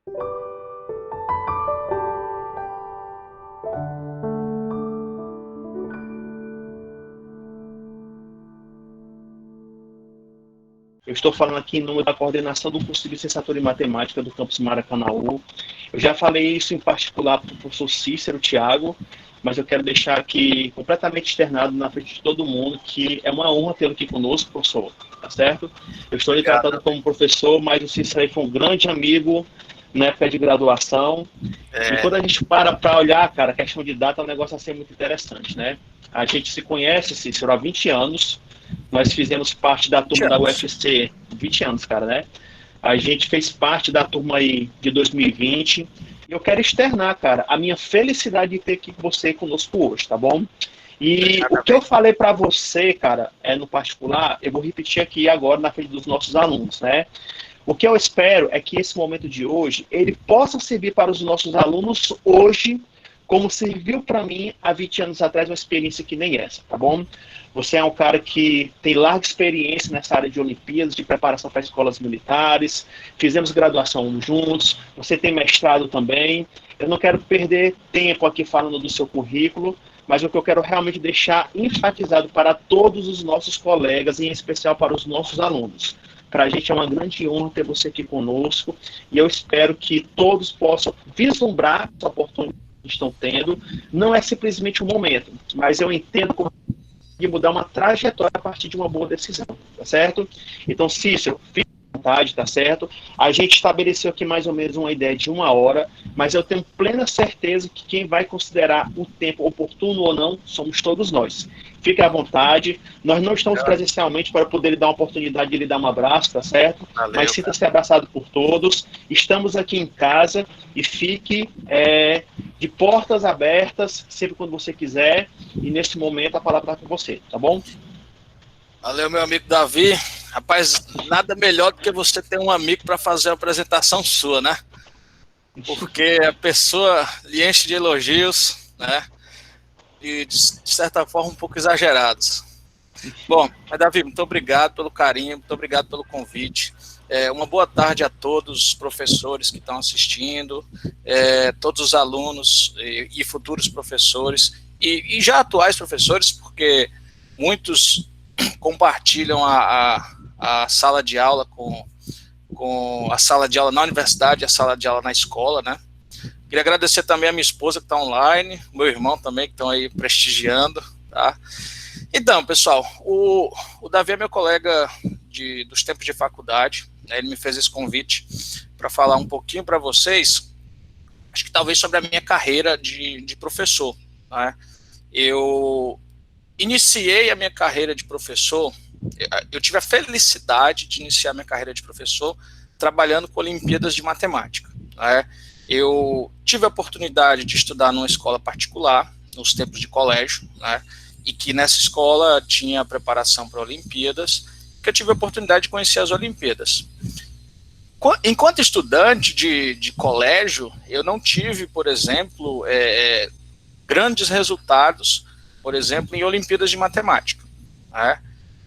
Eu estou falando aqui em nome da coordenação do curso de licenciatura em matemática do campus Maracanaú. Eu já falei isso em particular para o professor Cícero Thiago, mas eu quero deixar aqui completamente externado na frente de todo mundo que é uma honra tê-lo aqui conosco, professor, tá certo? Eu estou lhe tratando como professor, mas o Cícero aí foi um grande amigo na época de graduação. E quando a gente para olhar, cara, a questão de data é um negócio assim muito interessante, né? A gente se conhece, Cícero, há 20 anos. Nós fizemos parte da turma da UFC, 20 anos, cara, né? A gente fez parte da turma aí de 2020. E eu quero externar, cara, a minha felicidade de ter aqui você conosco hoje, tá bom? E o que eu falei para você, cara, no particular, eu vou repetir aqui agora na frente dos nossos alunos, né? O que eu espero é que esse momento de hoje, ele possa servir para os nossos alunos hoje, como serviu para mim há 20 anos atrás, uma experiência que nem essa, tá bom? Você é um cara que tem larga experiência nessa área de Olimpíadas, de preparação para escolas militares, fizemos graduação juntos, você tem mestrado também. Eu não quero perder tempo aqui falando do seu currículo, mas o que eu quero realmente deixar enfatizado para todos os nossos colegas, em especial para os nossos alunos. Para a gente é uma grande honra ter você aqui conosco, e eu espero que todos possam vislumbrar essa oportunidade que estão tendo. Não é simplesmente um momento, mas eu entendo como de mudar uma trajetória a partir de uma boa decisão, tá certo? Então, Cícero, fique à vontade, tá certo? A gente estabeleceu aqui mais ou menos uma ideia de 1 hora, mas eu tenho plena certeza que quem vai considerar o tempo oportuno ou não somos todos nós. Fique à vontade, nós não estamos presencialmente para poder lhe dar uma oportunidade de lhe dar um abraço, tá certo? Valeu, mas sinta-se abraçado por todos, estamos aqui em casa e fique de portas abertas, sempre quando você quiser, e nesse momento a palavra está com você, tá bom? Valeu, meu amigo Davi. Rapaz, nada melhor do que você ter um amigo para fazer a apresentação sua, né? Porque a pessoa lhe enche de elogios, né? E de certa forma um pouco exagerados. Bom, mas Davi, muito obrigado pelo carinho, muito obrigado pelo convite. Uma boa tarde a todos os professores que estão assistindo, todos os alunos e futuros professores, e já atuais professores, porque muitos compartilham a sala de aula com a sala de aula na universidade, a sala de aula na escola, né? Queria agradecer também a minha esposa que está online, meu irmão também que estão aí prestigiando, tá? Então, pessoal, o Davi é meu colega dos tempos de faculdade, né? Ele me fez esse convite para falar um pouquinho para vocês, acho que talvez sobre a minha carreira de professor, né? Eu iniciei a minha carreira de professor, eu tive a felicidade de iniciar minha carreira de professor trabalhando com Olimpíadas de Matemática, né? Eu tive a oportunidade de estudar numa escola particular, nos tempos de colégio, né? E que nessa escola tinha preparação para Olimpíadas, que eu tive a oportunidade de conhecer as Olimpíadas. Enquanto estudante de colégio, eu não tive, por exemplo, grandes resultados, por exemplo, em Olimpíadas de Matemática, né?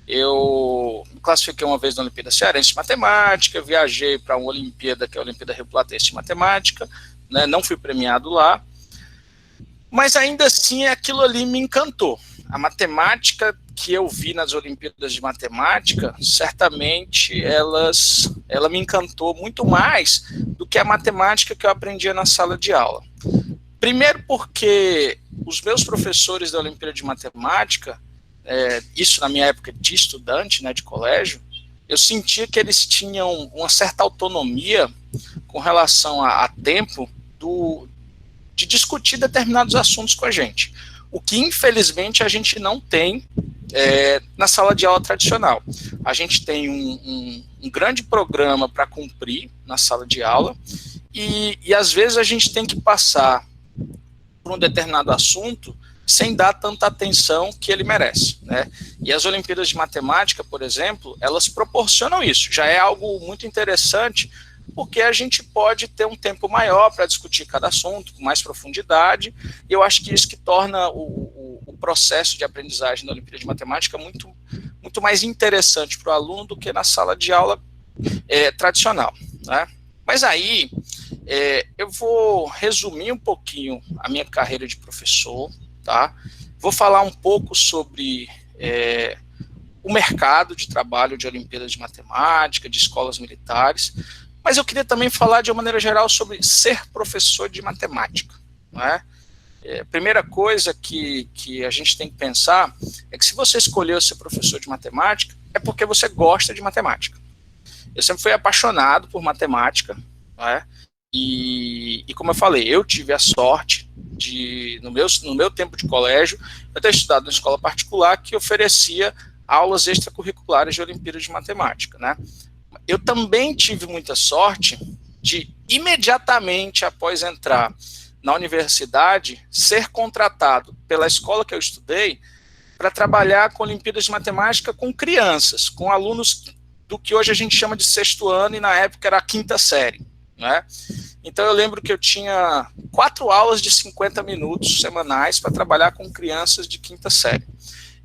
Eu me classifiquei uma vez na Olimpíada Cearense de Matemática, viajei para uma Olimpíada, que é a Olimpíada Rio Platense de Matemática, né? Não fui premiado lá, mas ainda assim aquilo ali me encantou. A matemática que eu vi nas Olimpíadas de Matemática, certamente ela me encantou muito mais do que a matemática que eu aprendia na sala de aula. Primeiro porque os meus professores da Olimpíada de Matemática, isso na minha época de estudante, né, de colégio, eu sentia que eles tinham uma certa autonomia com relação a tempo de discutir determinados assuntos com a gente, o que infelizmente a gente não tem na sala de aula tradicional. A gente tem um grande programa para cumprir na sala de aula e às vezes a gente tem que passar por um determinado assunto sem dar tanta atenção que ele merece, né? E as Olimpíadas de Matemática, por exemplo, elas proporcionam isso. Já é algo muito interessante, porque a gente pode ter um tempo maior para discutir cada assunto com mais profundidade, e eu acho que isso que torna o processo de aprendizagem da Olimpíada de Matemática muito, muito mais interessante para o aluno do que na sala de aula tradicional, né? Mas aí, eu vou resumir um pouquinho a minha carreira de professor, tá? Vou falar um pouco sobre o mercado de trabalho de Olimpíadas de Matemática, de escolas militares, mas eu queria também falar de uma maneira geral sobre ser professor de matemática, não é? A primeira coisa que a gente tem que pensar é que se você escolheu ser professor de matemática, é porque você gosta de matemática. Eu sempre fui apaixonado por matemática, não é? E como eu falei, eu tive a sorte de, no meu tempo de colégio, eu ter estudado numa escola particular que oferecia aulas extracurriculares de Olimpíadas de Matemática, né? Eu também tive muita sorte de, imediatamente após entrar na universidade, ser contratado pela escola que eu estudei para trabalhar com Olimpíadas de Matemática com crianças, com alunos do que hoje a gente chama de sexto ano e na época era a quinta série, né? Então eu lembro que eu tinha 4 aulas de 50 minutos semanais para trabalhar com crianças de quinta série.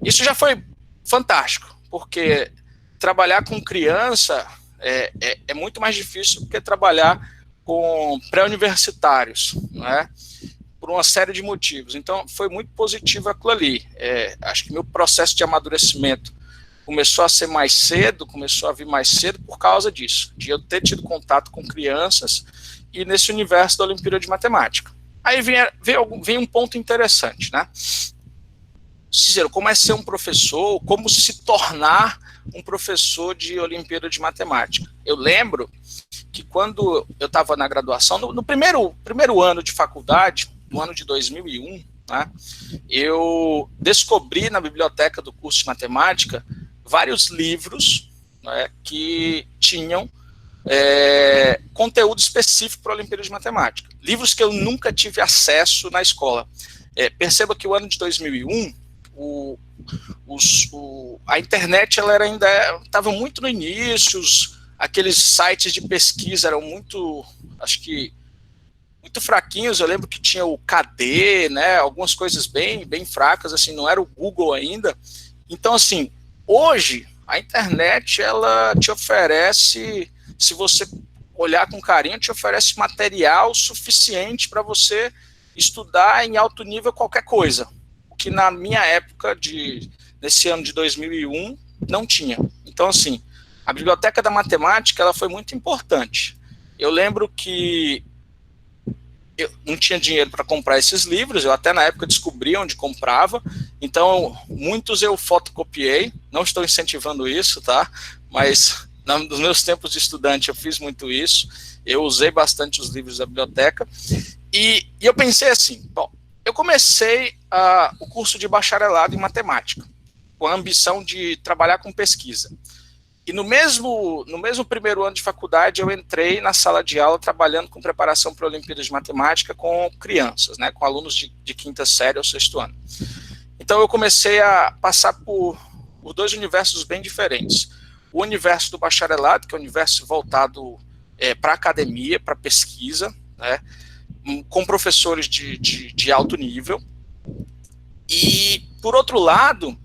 Isso já foi fantástico, porque trabalhar com criança é muito mais difícil do que trabalhar com pré-universitários, não é? Por uma série de motivos. Então, foi muito positivo aquilo ali. Acho que meu processo de amadurecimento começou a ser mais cedo, começou a vir mais cedo por causa disso, de eu ter tido contato com crianças e nesse universo da Olimpíada de Matemática. Aí vem um ponto interessante, né? Cícero, como é ser um professor, como se tornar um professor de Olimpíada de Matemática. Eu lembro que quando eu estava na graduação, no primeiro ano de faculdade, no ano de 2001, né, eu descobri na biblioteca do curso de matemática vários livros, né, que tinham conteúdo específico para a Olimpíada de Matemática. Livros que eu nunca tive acesso na escola. Perceba que o ano de 2001, a internet ela ainda estava muito no início, aqueles sites de pesquisa eram muito, acho que, muito fraquinhos. Eu lembro que tinha o KD, né, algumas coisas bem fracas, assim, não era o Google ainda. Então, assim, hoje, a internet, ela te oferece, se você olhar com carinho, te oferece material suficiente para você estudar em alto nível qualquer coisa, o que na minha época, nesse ano de 2001, não tinha. Então, assim, a Biblioteca da Matemática ela foi muito importante. Eu lembro que eu não tinha dinheiro para comprar esses livros, eu até na época descobri onde comprava, então muitos eu fotocopiei, não estou incentivando isso, tá? Mas nos meus tempos de estudante eu fiz muito isso, eu usei bastante os livros da biblioteca, e eu pensei assim, bom, eu comecei o curso de bacharelado em matemática, com a ambição de trabalhar com pesquisa. E no mesmo primeiro ano de faculdade, eu entrei na sala de aula trabalhando com preparação para a Olimpíada de Matemática com crianças, né, com alunos de quinta série ou sexto ano. Então eu comecei a passar por 2 universos bem diferentes. O universo do bacharelado, que é um universo voltado para a academia, para pesquisa, né, com professores de alto nível. E, por outro lado,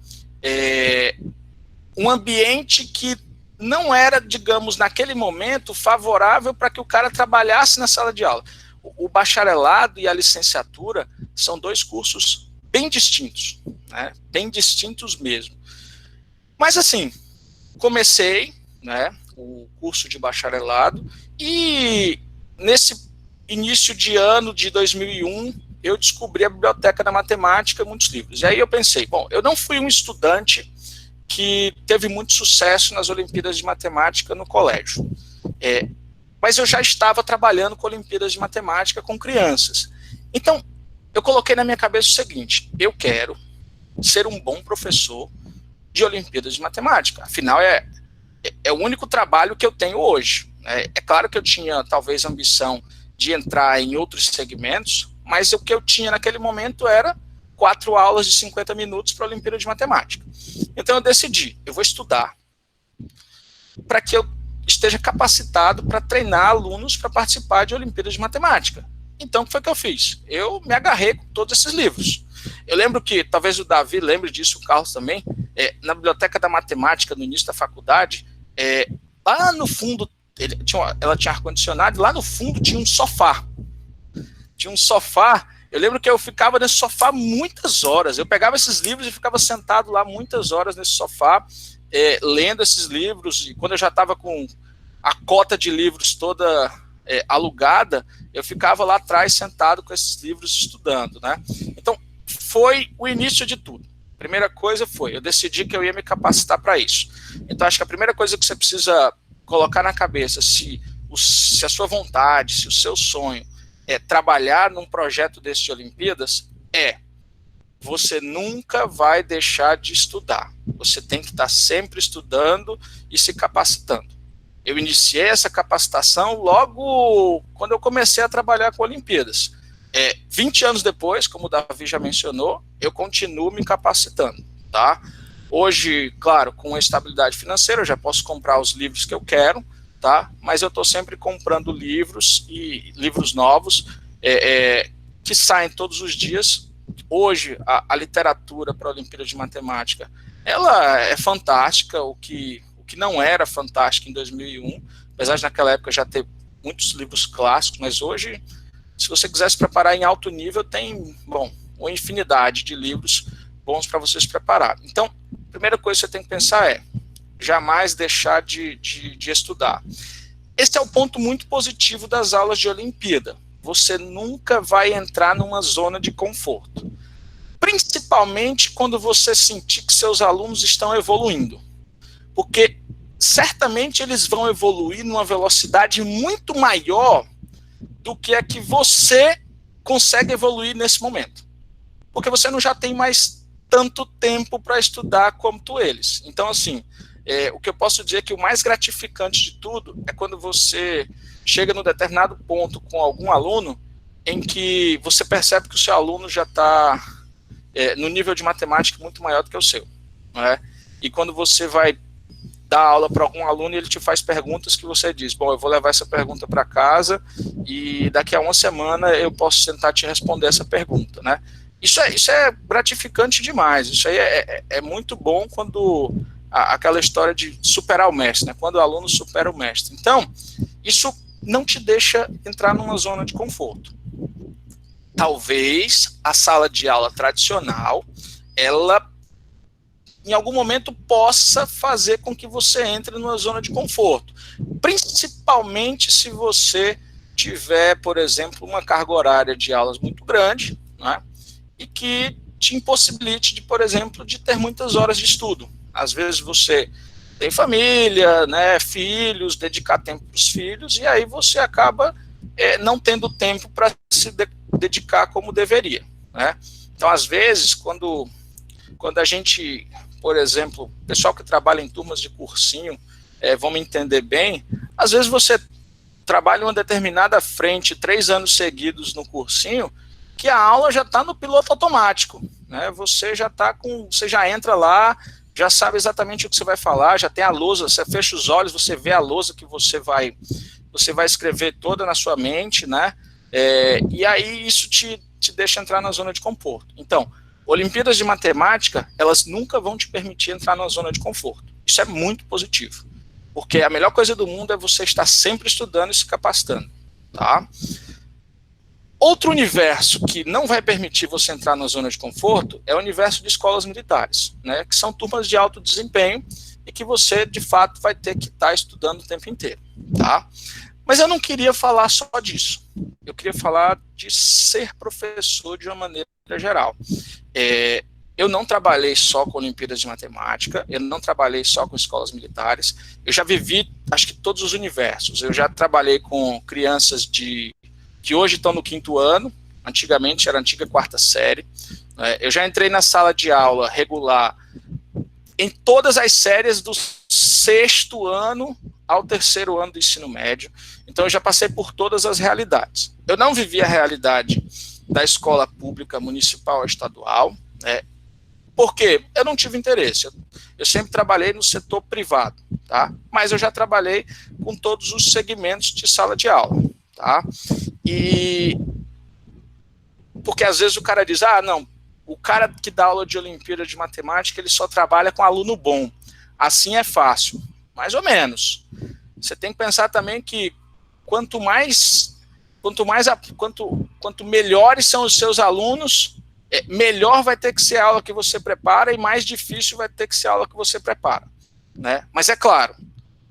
um ambiente que não era, digamos, naquele momento, favorável para que o cara trabalhasse na sala de aula. O bacharelado e a licenciatura são 2 cursos bem distintos, né? Bem distintos mesmo. Mas, assim, comecei, né, o curso de bacharelado e, nesse início de ano de 2001, eu descobri a Biblioteca da Matemática e muitos livros. E aí eu pensei, bom, eu não fui um estudante que teve muito sucesso nas Olimpíadas de Matemática no colégio. Mas eu já estava trabalhando com Olimpíadas de Matemática com crianças. Então, eu coloquei na minha cabeça o seguinte, eu quero ser um bom professor de Olimpíadas de Matemática. Afinal, é o único trabalho que eu tenho hoje. É claro que eu tinha, talvez, a ambição de entrar em outros segmentos, mas o que eu tinha naquele momento era 4 aulas de 50 minutos para a Olimpíada de Matemática. Então eu decidi, eu vou estudar para que eu esteja capacitado para treinar alunos para participar de Olimpíadas de Matemática. Então o que foi que eu fiz? Eu me agarrei com todos esses livros. Eu lembro que, talvez o Davi lembre disso, o Carlos também, na Biblioteca da Matemática, no início da faculdade, lá no fundo ela tinha ar-condicionado, e lá no fundo tinha um sofá. Eu lembro que eu ficava nesse sofá muitas horas. Eu pegava esses livros e ficava sentado lá muitas horas nesse sofá, lendo esses livros. E quando eu já estava com a cota de livros toda alugada, eu ficava lá atrás sentado com esses livros estudando, né? Então, foi o início de tudo. A primeira coisa eu decidi que eu ia me capacitar para isso. Então, acho que a primeira coisa que você precisa colocar na cabeça, se a sua vontade, se o seu sonho é trabalhar num projeto desse de Olimpíadas, você nunca vai deixar de estudar. Você tem que estar sempre estudando e se capacitando. Eu iniciei essa capacitação logo quando eu comecei a trabalhar com Olimpíadas. 20 anos depois, como o Davi já mencionou, eu continuo me capacitando, tá? Hoje, claro, com a estabilidade financeira, eu já posso comprar os livros que eu quero, tá? Mas eu estou sempre comprando livros e livros novos que saem todos os dias. Hoje, a literatura para a Olimpíada de Matemática, ela é fantástica, o que não era fantástico em 2001, apesar de naquela época já ter muitos livros clássicos, mas hoje, se você quiser se preparar em alto nível, tem, uma infinidade de livros bons para você se preparar. Então, a primeira coisa que você tem que pensar jamais deixar de estudar. Esse é o ponto muito positivo das aulas de Olimpíada. Você nunca vai entrar numa zona de conforto. Principalmente quando você sentir que seus alunos estão evoluindo. Porque certamente eles vão evoluir numa velocidade muito maior do que a que você consegue evoluir nesse momento. Porque você não já tem mais tanto tempo para estudar como eles. Então, assim, o que eu posso dizer é que o mais gratificante de tudo é quando você chega num determinado ponto com algum aluno em que você percebe que o seu aluno já está no nível de matemática muito maior do que o seu. Não é? E quando você vai dar aula para algum aluno e ele te faz perguntas que você diz, eu vou levar essa pergunta para casa e daqui a uma semana eu posso tentar te responder essa pergunta, né? Isso é gratificante demais, isso aí é muito bom quando aquela história de superar o mestre, né? Quando o aluno supera o mestre. Então, isso não te deixa entrar numa zona de conforto. Talvez a sala de aula tradicional, ela em algum momento possa fazer com que você entre numa zona de conforto. Principalmente se você tiver, por exemplo, uma carga horária de aulas muito grande, né, e que te impossibilite, por exemplo, de ter muitas horas de estudo. Às vezes você tem família, né, filhos, dedicar tempo para os filhos, e aí você acaba não tendo tempo para se dedicar como deveria. Né? Então, às vezes, quando a gente... Por exemplo, o pessoal que trabalha em turmas de cursinho vão me entender bem. Às vezes você trabalha em uma determinada frente 3 anos seguidos no cursinho, que a aula já está no piloto automático. Né? Você já entra lá, já sabe exatamente o que você vai falar, já tem a lousa, você fecha os olhos, você vê a lousa que você vai escrever toda na sua mente, né? E aí isso te deixa entrar na zona de conforto. Então, Olimpíadas de Matemática, elas nunca vão te permitir entrar na zona de conforto. Isso é muito positivo, porque a melhor coisa do mundo é você estar sempre estudando e se capacitando. Tá? Outro universo que não vai permitir você entrar na zona de conforto é o universo de escolas militares, né, que são turmas de alto desempenho e que você, de fato, vai ter que estar estudando o tempo inteiro. Tá? Mas eu não queria falar só disso. Eu queria falar de ser professor de uma maneira geral. Eu não trabalhei só com Olimpíadas de Matemática, eu não trabalhei só com escolas militares, eu já vivi, acho que todos os universos. Eu já trabalhei com crianças que hoje estão no 5º ano, antigamente era a antiga 4ª série. Eu já entrei na sala de aula regular em todas as séries do 6º ano ao 3º ano do ensino médio, então eu já passei por todas as realidades. Eu não vivi a realidade da escola pública municipal ou estadual, porque eu não tive interesse. Eu sempre trabalhei no setor privado, tá? Mas eu já trabalhei com todos os segmentos de sala de aula, tá? E porque às vezes o cara diz, não, o cara que dá aula de Olimpíada de Matemática, ele só trabalha com aluno bom. Assim é fácil. Mais ou menos. Você tem que pensar também que quanto melhores são os seus alunos, melhor vai ter que ser a aula que você prepara e mais difícil vai ter que ser a aula que você prepara, né? Mas é claro,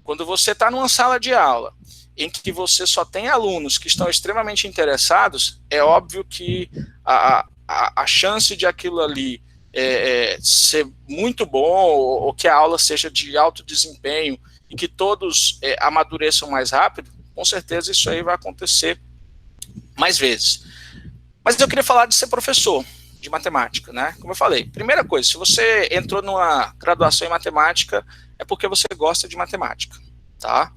quando você está numa sala de aula em que você só tem alunos que estão extremamente interessados, é óbvio que a chance de aquilo ali ser muito bom, ou que a aula seja de alto desempenho e que todos amadureçam mais rápido, com certeza isso aí vai acontecer mais vezes. Mas eu queria falar de ser professor de matemática, né? Como eu falei, primeira coisa, se você entrou numa graduação em matemática, é porque você gosta de matemática, tá?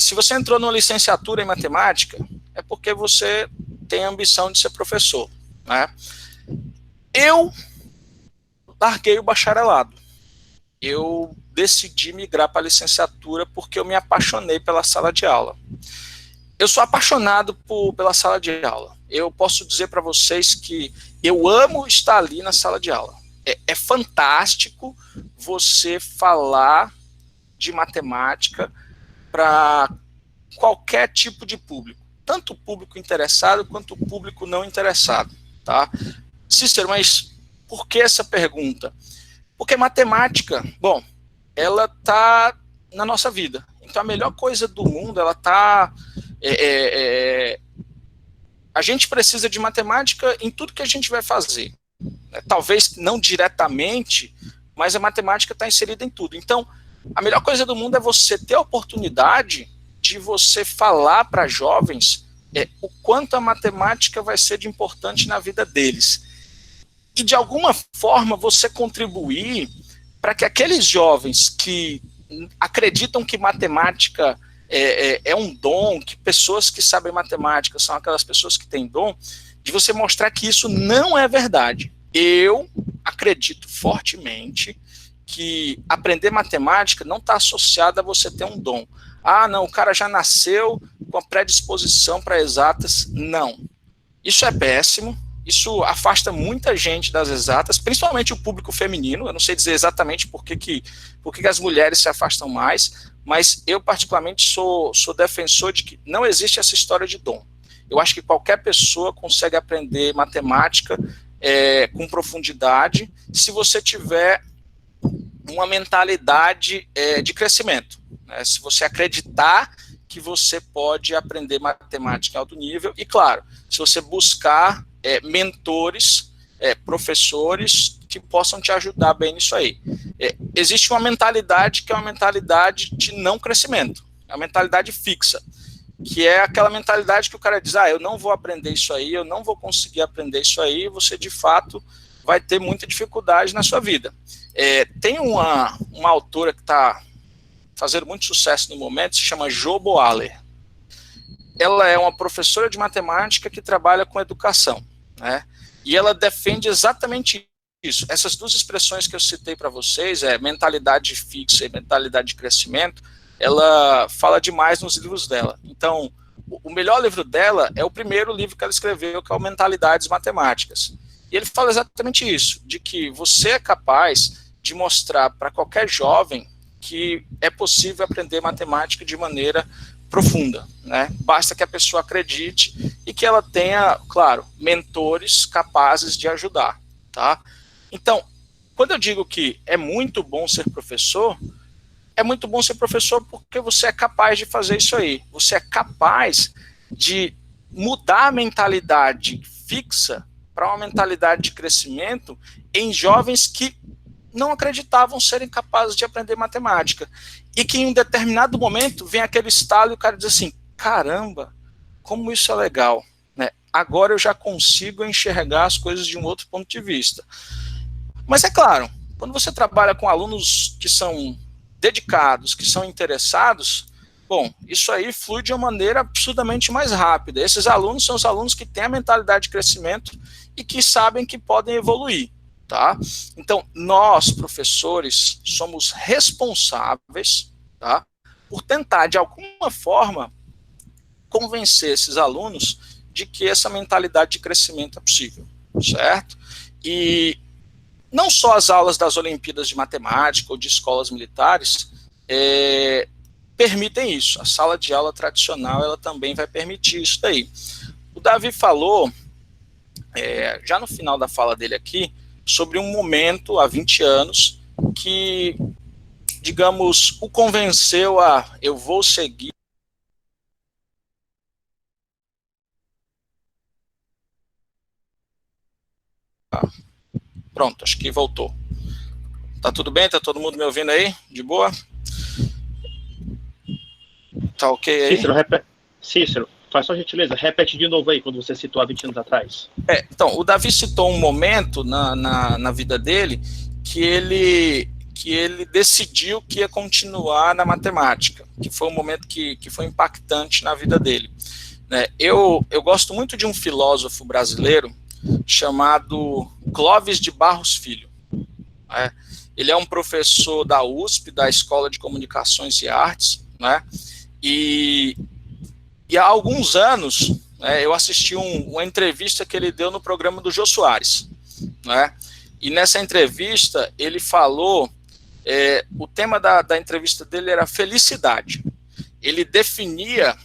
Se você entrou numa licenciatura em matemática, é porque você tem a ambição de ser professor, né? Eu larguei o bacharelado. Eu decidi migrar para a licenciatura porque eu me apaixonei pela sala de aula. Eu sou apaixonado pela sala de aula. Eu posso dizer para vocês que eu amo estar ali na sala de aula. É fantástico você falar de matemática para qualquer tipo de público, tanto o público interessado quanto o público não interessado, tá? Cícero, mas por que essa pergunta? Porque matemática, bom, ela está na nossa vida. Então a melhor coisa do mundo, ela está... a gente precisa de matemática em tudo que a gente vai fazer. Talvez não diretamente, mas a matemática está inserida em tudo. Então, a melhor coisa do mundo é você ter a oportunidade de você falar para jovens o quanto a matemática vai ser de importante na vida deles. E, de alguma forma, você contribuir para que aqueles jovens que acreditam que matemática é um dom, que pessoas que sabem matemática são aquelas pessoas que têm dom, de você mostrar que isso não é verdade. Eu acredito fortemente que aprender matemática não está associado a você ter um dom. Ah, não, o cara já nasceu com a predisposição para exatas. Não. Isso é péssimo. Isso afasta muita gente das exatas, principalmente o público feminino. Eu não sei dizer exatamente por que as mulheres se afastam mais, mas eu particularmente sou defensor de que não existe essa história de dom. Eu acho que qualquer pessoa consegue aprender matemática com profundidade se você tiver uma mentalidade de crescimento, né? Se você acreditar que você pode aprender matemática em alto nível e, claro, se você buscar mentores, professores que possam te ajudar bem nisso aí. Existe uma mentalidade que é uma mentalidade de não crescimento, é uma mentalidade fixa, que é aquela mentalidade que o cara diz, eu não vou aprender isso aí, eu não vou conseguir aprender isso aí, você de fato vai ter muita dificuldade na sua vida. Tem uma autora que está fazendo muito sucesso no momento, se chama Jo Boaler. Ela é uma professora de matemática que trabalha com educação, né? E ela defende exatamente isso. Essas duas expressões que eu citei para vocês, mentalidade fixa e mentalidade de crescimento, ela fala demais nos livros dela. Então, o melhor livro dela é o primeiro livro que ela escreveu, que é o Mentalidades Matemáticas. E ele fala exatamente isso, de que você é capaz de mostrar para qualquer jovem que é possível aprender matemática de maneira profunda, né? Basta que a pessoa acredite e que ela tenha, claro, mentores capazes de ajudar, tá? Então, quando eu digo que é muito bom ser professor porque você é capaz de fazer isso aí. Você é capaz de mudar a mentalidade fixa para uma mentalidade de crescimento em jovens que não acreditavam serem capazes de aprender matemática. E que em um determinado momento vem aquele estalo e o cara diz assim, caramba, como isso é legal, né? Agora eu já consigo enxergar as coisas de um outro ponto de vista. Mas é claro, quando você trabalha com alunos que são dedicados, que são interessados, bom, isso aí flui de uma maneira absurdamente mais rápida. Esses alunos são os alunos que têm a mentalidade de crescimento e que sabem que podem evoluir. Tá? Então, nós, professores, somos responsáveis, tá, por tentar, de alguma forma, convencer esses alunos de que essa mentalidade de crescimento é possível, certo? E não só as aulas das Olimpíadas de Matemática ou de escolas militares permitem isso. A sala de aula tradicional, ela também vai permitir isso daí. O Davi falou, já no final da fala dele aqui, sobre um momento, há 20 anos, que, digamos, o convenceu a, eu vou seguir. Pronto, acho que voltou. Tá tudo bem? Tá todo mundo me ouvindo aí? De boa? Tá ok aí? Cícero, faz só gentileza, repete de novo aí, quando você citou há 20 anos atrás. Então, o Davi citou um momento na vida dele que ele decidiu que ia continuar na matemática, que foi um momento que foi impactante na vida dele. Eu gosto muito de um filósofo brasileiro chamado Clóvis de Barros Filho. Ele é um professor da USP, da Escola de Comunicações e Artes, né? E há alguns anos, eu assisti uma entrevista que ele deu no programa do Jô Soares, né? E nessa entrevista ele falou, o tema da entrevista dele era felicidade. Ele definia,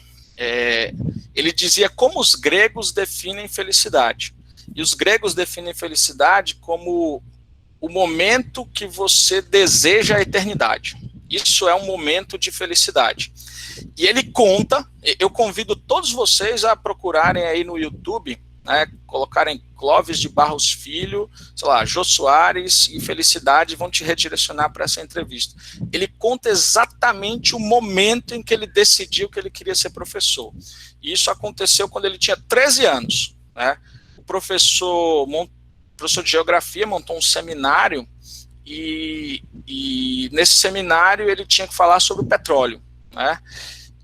ele dizia como os gregos definem felicidade. E os gregos definem felicidade como o momento que você deseja a eternidade. Isso é um momento de felicidade. E ele conta, eu convido todos vocês a procurarem aí no YouTube, né, colocarem Clóvis de Barros Filho, sei lá, Jô Soares e Felicidade, vão te redirecionar para essa entrevista. Ele conta exatamente o momento em que ele decidiu que ele queria ser professor. E isso aconteceu quando ele tinha 13 anos, né? O professor de geografia montou um seminário e nesse seminário ele tinha que falar sobre o petróleo, né?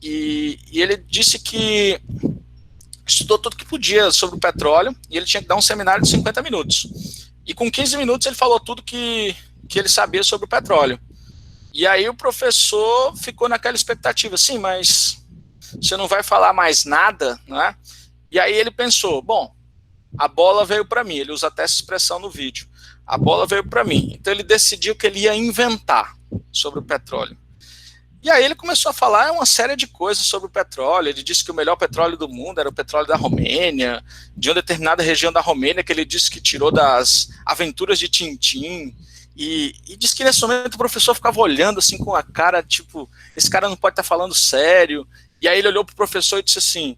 E ele disse que estudou tudo que podia sobre o petróleo e ele tinha que dar um seminário de 50 minutos. E com 15 minutos ele falou tudo que ele sabia sobre o petróleo. E aí o professor ficou naquela expectativa, sim, mas você não vai falar mais nada, né? E aí ele pensou, bom, a bola veio para mim, ele usa até essa expressão no vídeo, a bola veio para mim. Então ele decidiu que ele ia inventar sobre o petróleo. E aí ele começou a falar uma série de coisas sobre o petróleo. Ele disse que o melhor petróleo do mundo era o petróleo da Romênia, de uma determinada região da Romênia que ele disse que tirou das aventuras de Tintim. E disse que nesse momento o professor ficava olhando assim com a cara, tipo, esse cara não pode estar falando sério. E aí ele olhou para o professor e disse assim,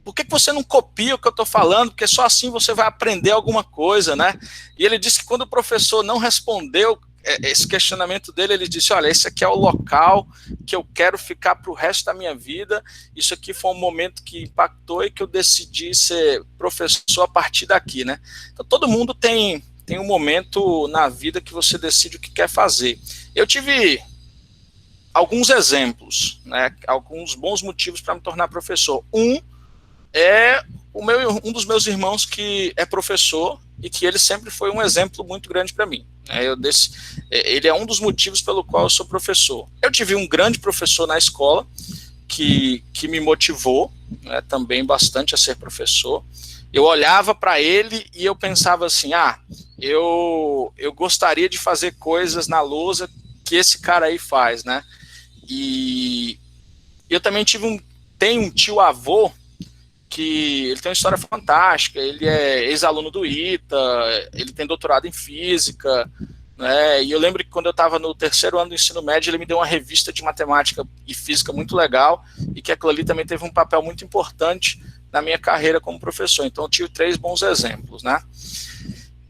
por que você não copia o que eu estou falando? Porque só assim você vai aprender alguma coisa, né? E ele disse que quando o professor não respondeu esse questionamento dele, ele disse, olha, esse aqui é o local que eu quero ficar para o resto da minha vida, isso aqui foi um momento que impactou e que eu decidi ser professor a partir daqui, né? Então todo mundo tem um momento na vida que você decide o que quer fazer. Eu tive alguns exemplos, né, alguns bons motivos para me tornar professor. Um dos meus irmãos que é professor e que ele sempre foi um exemplo muito grande para mim. Ele é um dos motivos pelo qual eu sou professor. Eu tive um grande professor na escola que me motivou, né, também bastante a ser professor. Eu olhava para ele e eu pensava assim, eu gostaria de fazer coisas na lousa que esse cara aí faz, né? E eu também tenho um tio-avô que ele tem uma história fantástica, ele é ex-aluno do ITA, ele tem doutorado em física, né, e eu lembro que quando eu estava no terceiro ano do ensino médio, ele me deu uma revista de matemática e física muito legal, e que aquilo ali também teve um papel muito importante na minha carreira como professor. Então eu tive 3 bons exemplos, né.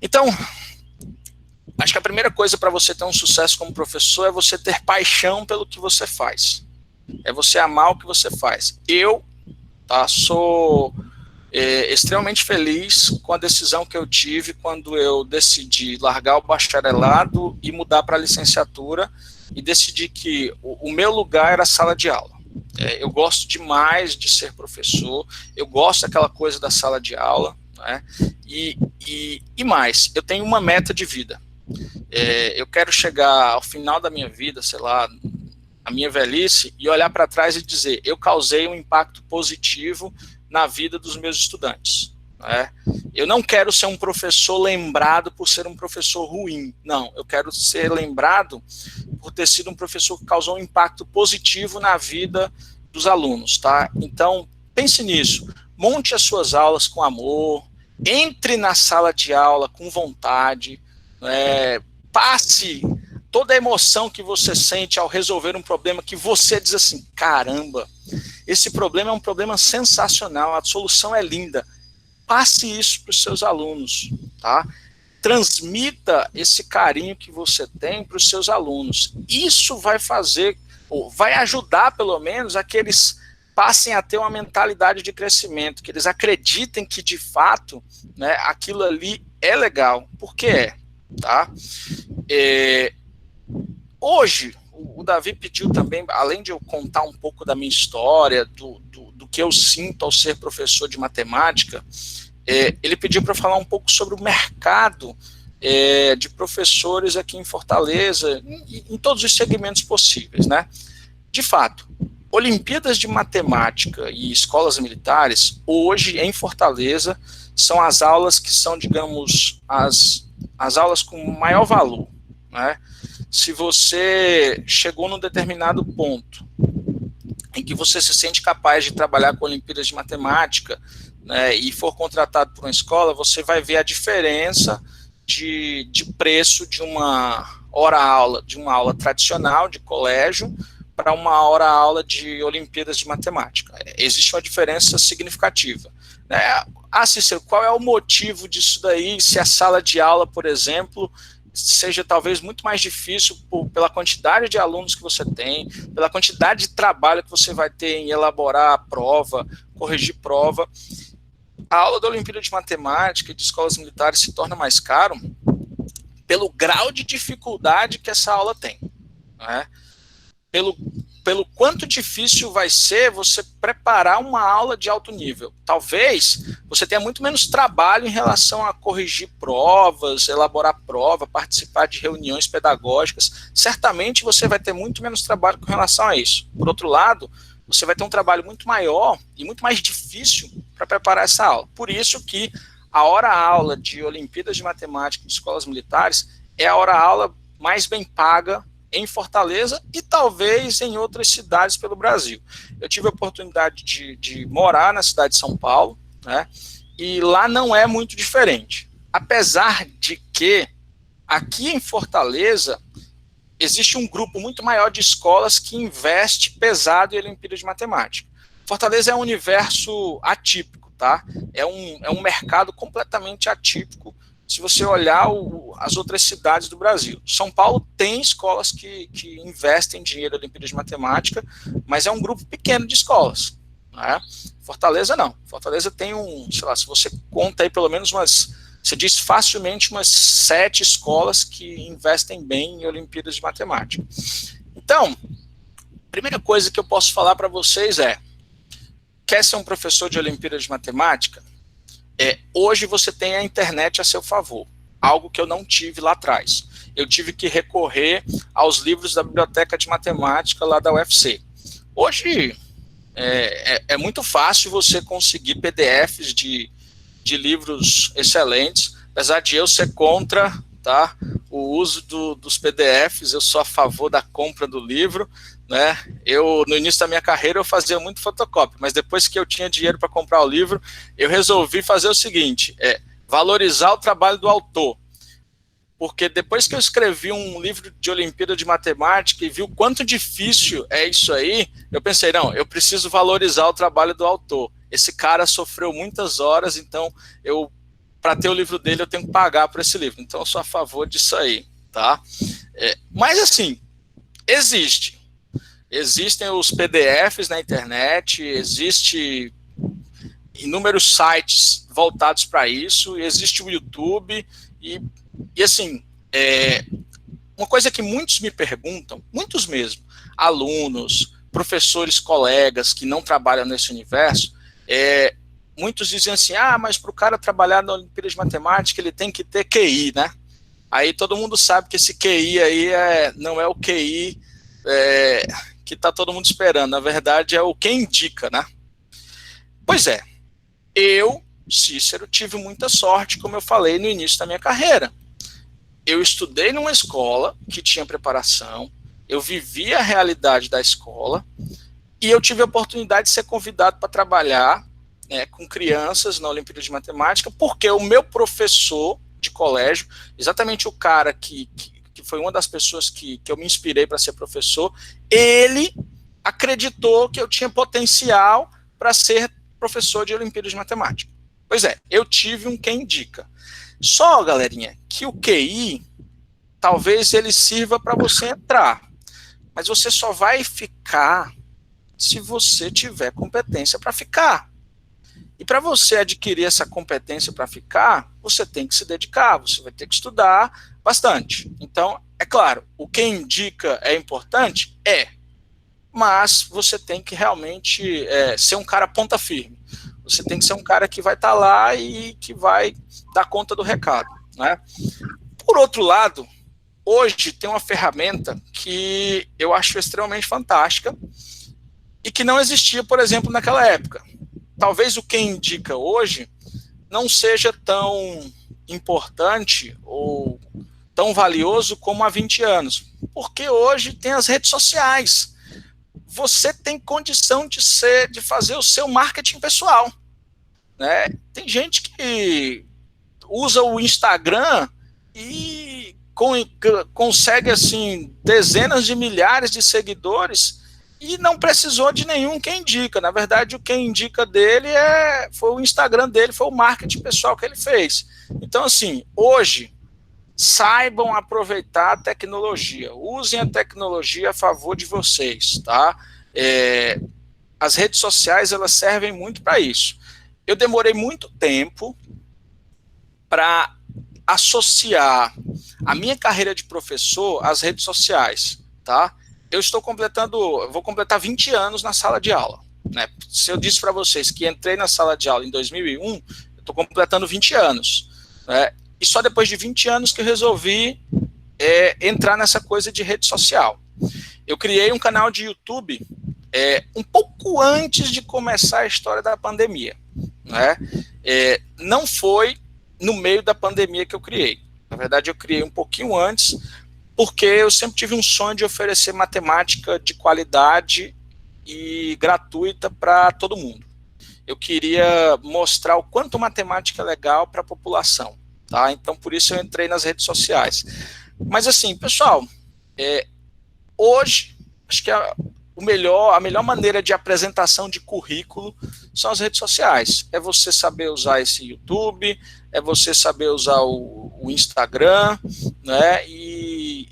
Então, acho que a primeira coisa para você ter um sucesso como professor é você ter paixão pelo que você faz, é você amar o que você faz. Eu sou extremamente feliz com a decisão que eu tive quando eu decidi largar o bacharelado e mudar para a licenciatura e decidi que o meu lugar era a sala de aula. Eu gosto demais de ser professor, eu gosto daquela coisa da sala de aula, né? E mais, eu tenho uma meta de vida. Eu quero chegar ao final da minha vida, sei lá, a minha velhice, e olhar para trás e dizer, eu causei um impacto positivo na vida dos meus estudantes. né? Eu não quero ser um professor lembrado por ser um professor ruim. Não, eu quero ser lembrado por ter sido um professor que causou um impacto positivo na vida dos alunos, tá? Então, pense nisso. Monte as suas aulas com amor, entre na sala de aula com vontade, passe toda a emoção que você sente ao resolver um problema que você diz assim, caramba, esse problema é um problema sensacional, a solução é linda. Passe isso para os seus alunos, tá? Transmita esse carinho que você tem para os seus alunos. Isso vai fazer, ou vai ajudar pelo menos a que eles passem a ter uma mentalidade de crescimento, que eles acreditem que de fato, né, aquilo ali é legal, porque é, tá? Hoje, o Davi pediu também, além de eu contar um pouco da minha história, do que eu sinto ao ser professor de matemática, ele pediu para falar um pouco sobre o mercado de professores aqui em Fortaleza, em todos os segmentos possíveis, né? De fato, Olimpíadas de Matemática e escolas militares, hoje em Fortaleza, são as aulas que são, digamos, as aulas com maior valor, né? Se você chegou num determinado ponto em que você se sente capaz de trabalhar com Olimpíadas de Matemática, né, e for contratado por uma escola, você vai ver a diferença de preço de uma hora-aula, de uma aula tradicional de colégio, para uma hora-aula de Olimpíadas de Matemática. Existe uma diferença significativa. Cícero, qual é o motivo disso daí, se a sala de aula, por exemplo, seja talvez muito mais difícil pela quantidade de alunos que você tem, pela quantidade de trabalho que você vai ter em elaborar a prova, corrigir prova. A aula da Olimpíada de Matemática e de escolas militares se torna mais caro pelo grau de dificuldade que essa aula tem, né? Pelo quanto difícil vai ser você preparar uma aula de alto nível. Talvez você tenha muito menos trabalho em relação a corrigir provas, elaborar prova, participar de reuniões pedagógicas. Certamente você vai ter muito menos trabalho com relação a isso. Por outro lado, você vai ter um trabalho muito maior e muito mais difícil para preparar essa aula. Por isso que a hora-aula de Olimpíadas de Matemática de escolas militares é a hora-aula mais bem paga em Fortaleza e talvez em outras cidades pelo Brasil. Eu tive a oportunidade de morar na cidade de São Paulo, né, e lá não é muito diferente. Apesar de que aqui em Fortaleza existe um grupo muito maior de escolas que investe pesado em Olimpíada de Matemática. Fortaleza é um universo atípico, tá? É um mercado completamente atípico se você olhar as outras cidades do Brasil. São Paulo tem escolas que investem dinheiro em Olimpíada de Matemática, mas é um grupo pequeno de escolas, né? Fortaleza não. Fortaleza tem sei lá, se você conta aí pelo menos você diz facilmente umas 7 escolas que investem bem em Olimpíadas de Matemática. Então, a primeira coisa que eu posso falar para vocês quer ser um professor de Olimpíada de Matemática? Hoje você tem a internet a seu favor, algo que eu não tive lá atrás. Eu tive que recorrer aos livros da Biblioteca de Matemática lá da UFC. Hoje é muito fácil você conseguir PDFs de livros excelentes, apesar de eu ser contra, tá, o uso dos PDFs, eu sou a favor da compra do livro, né? No início da minha carreira eu fazia muito fotocópia, mas depois que eu tinha dinheiro para comprar o livro, eu resolvi fazer o seguinte, valorizar o trabalho do autor, porque depois que eu escrevi um livro de Olimpíada de Matemática e vi o quanto difícil é isso aí, eu pensei, não, eu preciso valorizar o trabalho do autor. Esse cara sofreu muitas horas, então para ter o livro dele eu tenho que pagar por esse livro. Então eu sou a favor disso aí, tá? Mas assim, existem os PDFs na internet, existem inúmeros sites voltados para isso, existe o YouTube, e assim, uma coisa que muitos me perguntam, muitos mesmo, alunos, professores, colegas que não trabalham nesse universo, muitos dizem assim, mas para o cara trabalhar na Olimpíada de Matemática ele tem que ter QI, né? Aí todo mundo sabe que esse QI aí não é o QI que está todo mundo esperando, na verdade é o que indica, né? Pois é, eu Cícero, tive muita sorte, como eu falei no início da minha carreira. Eu estudei numa escola que tinha preparação, eu vivi a realidade da escola e eu tive a oportunidade de ser convidado para trabalhar, né, com crianças na Olimpíada de Matemática, porque o meu professor de colégio, exatamente o cara que foi uma das pessoas que eu me inspirei para ser professor, ele acreditou que eu tinha potencial para ser professor de Olimpíada de Matemática. Pois é, eu tive um quem indica. Só, galerinha, que o QI, talvez ele sirva para você entrar, mas você só vai ficar se você tiver competência para ficar. E para você adquirir essa competência para ficar, você tem que se dedicar, você vai ter que estudar bastante. Então, é claro, o que indica é importante? É. Mas você tem que realmente ser um cara ponta firme. Você tem que ser um cara que vai estar lá e que vai dar conta do recado, né? Por outro lado, hoje tem uma ferramenta que eu acho extremamente fantástica e que não existia, por exemplo, naquela época. Talvez o que indica hoje não seja tão importante ou tão valioso como há 20 anos, porque hoje tem as redes sociais. Você tem condição de fazer o seu marketing pessoal, né? Tem gente que usa o Instagram e consegue assim dezenas de milhares de seguidores e não precisou de nenhum quem indica. Na verdade, o quem indica dele foi o Instagram dele, foi o marketing pessoal que ele fez. Então, assim, hoje, saibam aproveitar a tecnologia, usem a tecnologia a favor de vocês, tá? As redes sociais, elas servem muito para isso. Eu demorei muito tempo para associar a minha carreira de professor às redes sociais, tá? Eu vou completar 20 anos na sala de aula, né? Se eu disse para vocês que entrei na sala de aula em 2001, eu estou completando 20 anos, né? E só depois de 20 anos que eu resolvi entrar nessa coisa de rede social. Eu criei um canal de YouTube um pouco antes de começar a história da pandemia, né? Não foi no meio da pandemia que eu criei. Na verdade, eu criei um pouquinho antes, porque eu sempre tive um sonho de oferecer matemática de qualidade e gratuita para todo mundo. Eu queria mostrar o quanto matemática é legal para a população, tá? Então, por isso eu entrei nas redes sociais. Mas assim, pessoal, hoje, acho que a melhor maneira de apresentação de currículo são as redes sociais. É você saber usar esse YouTube, é você saber usar o Instagram, né, e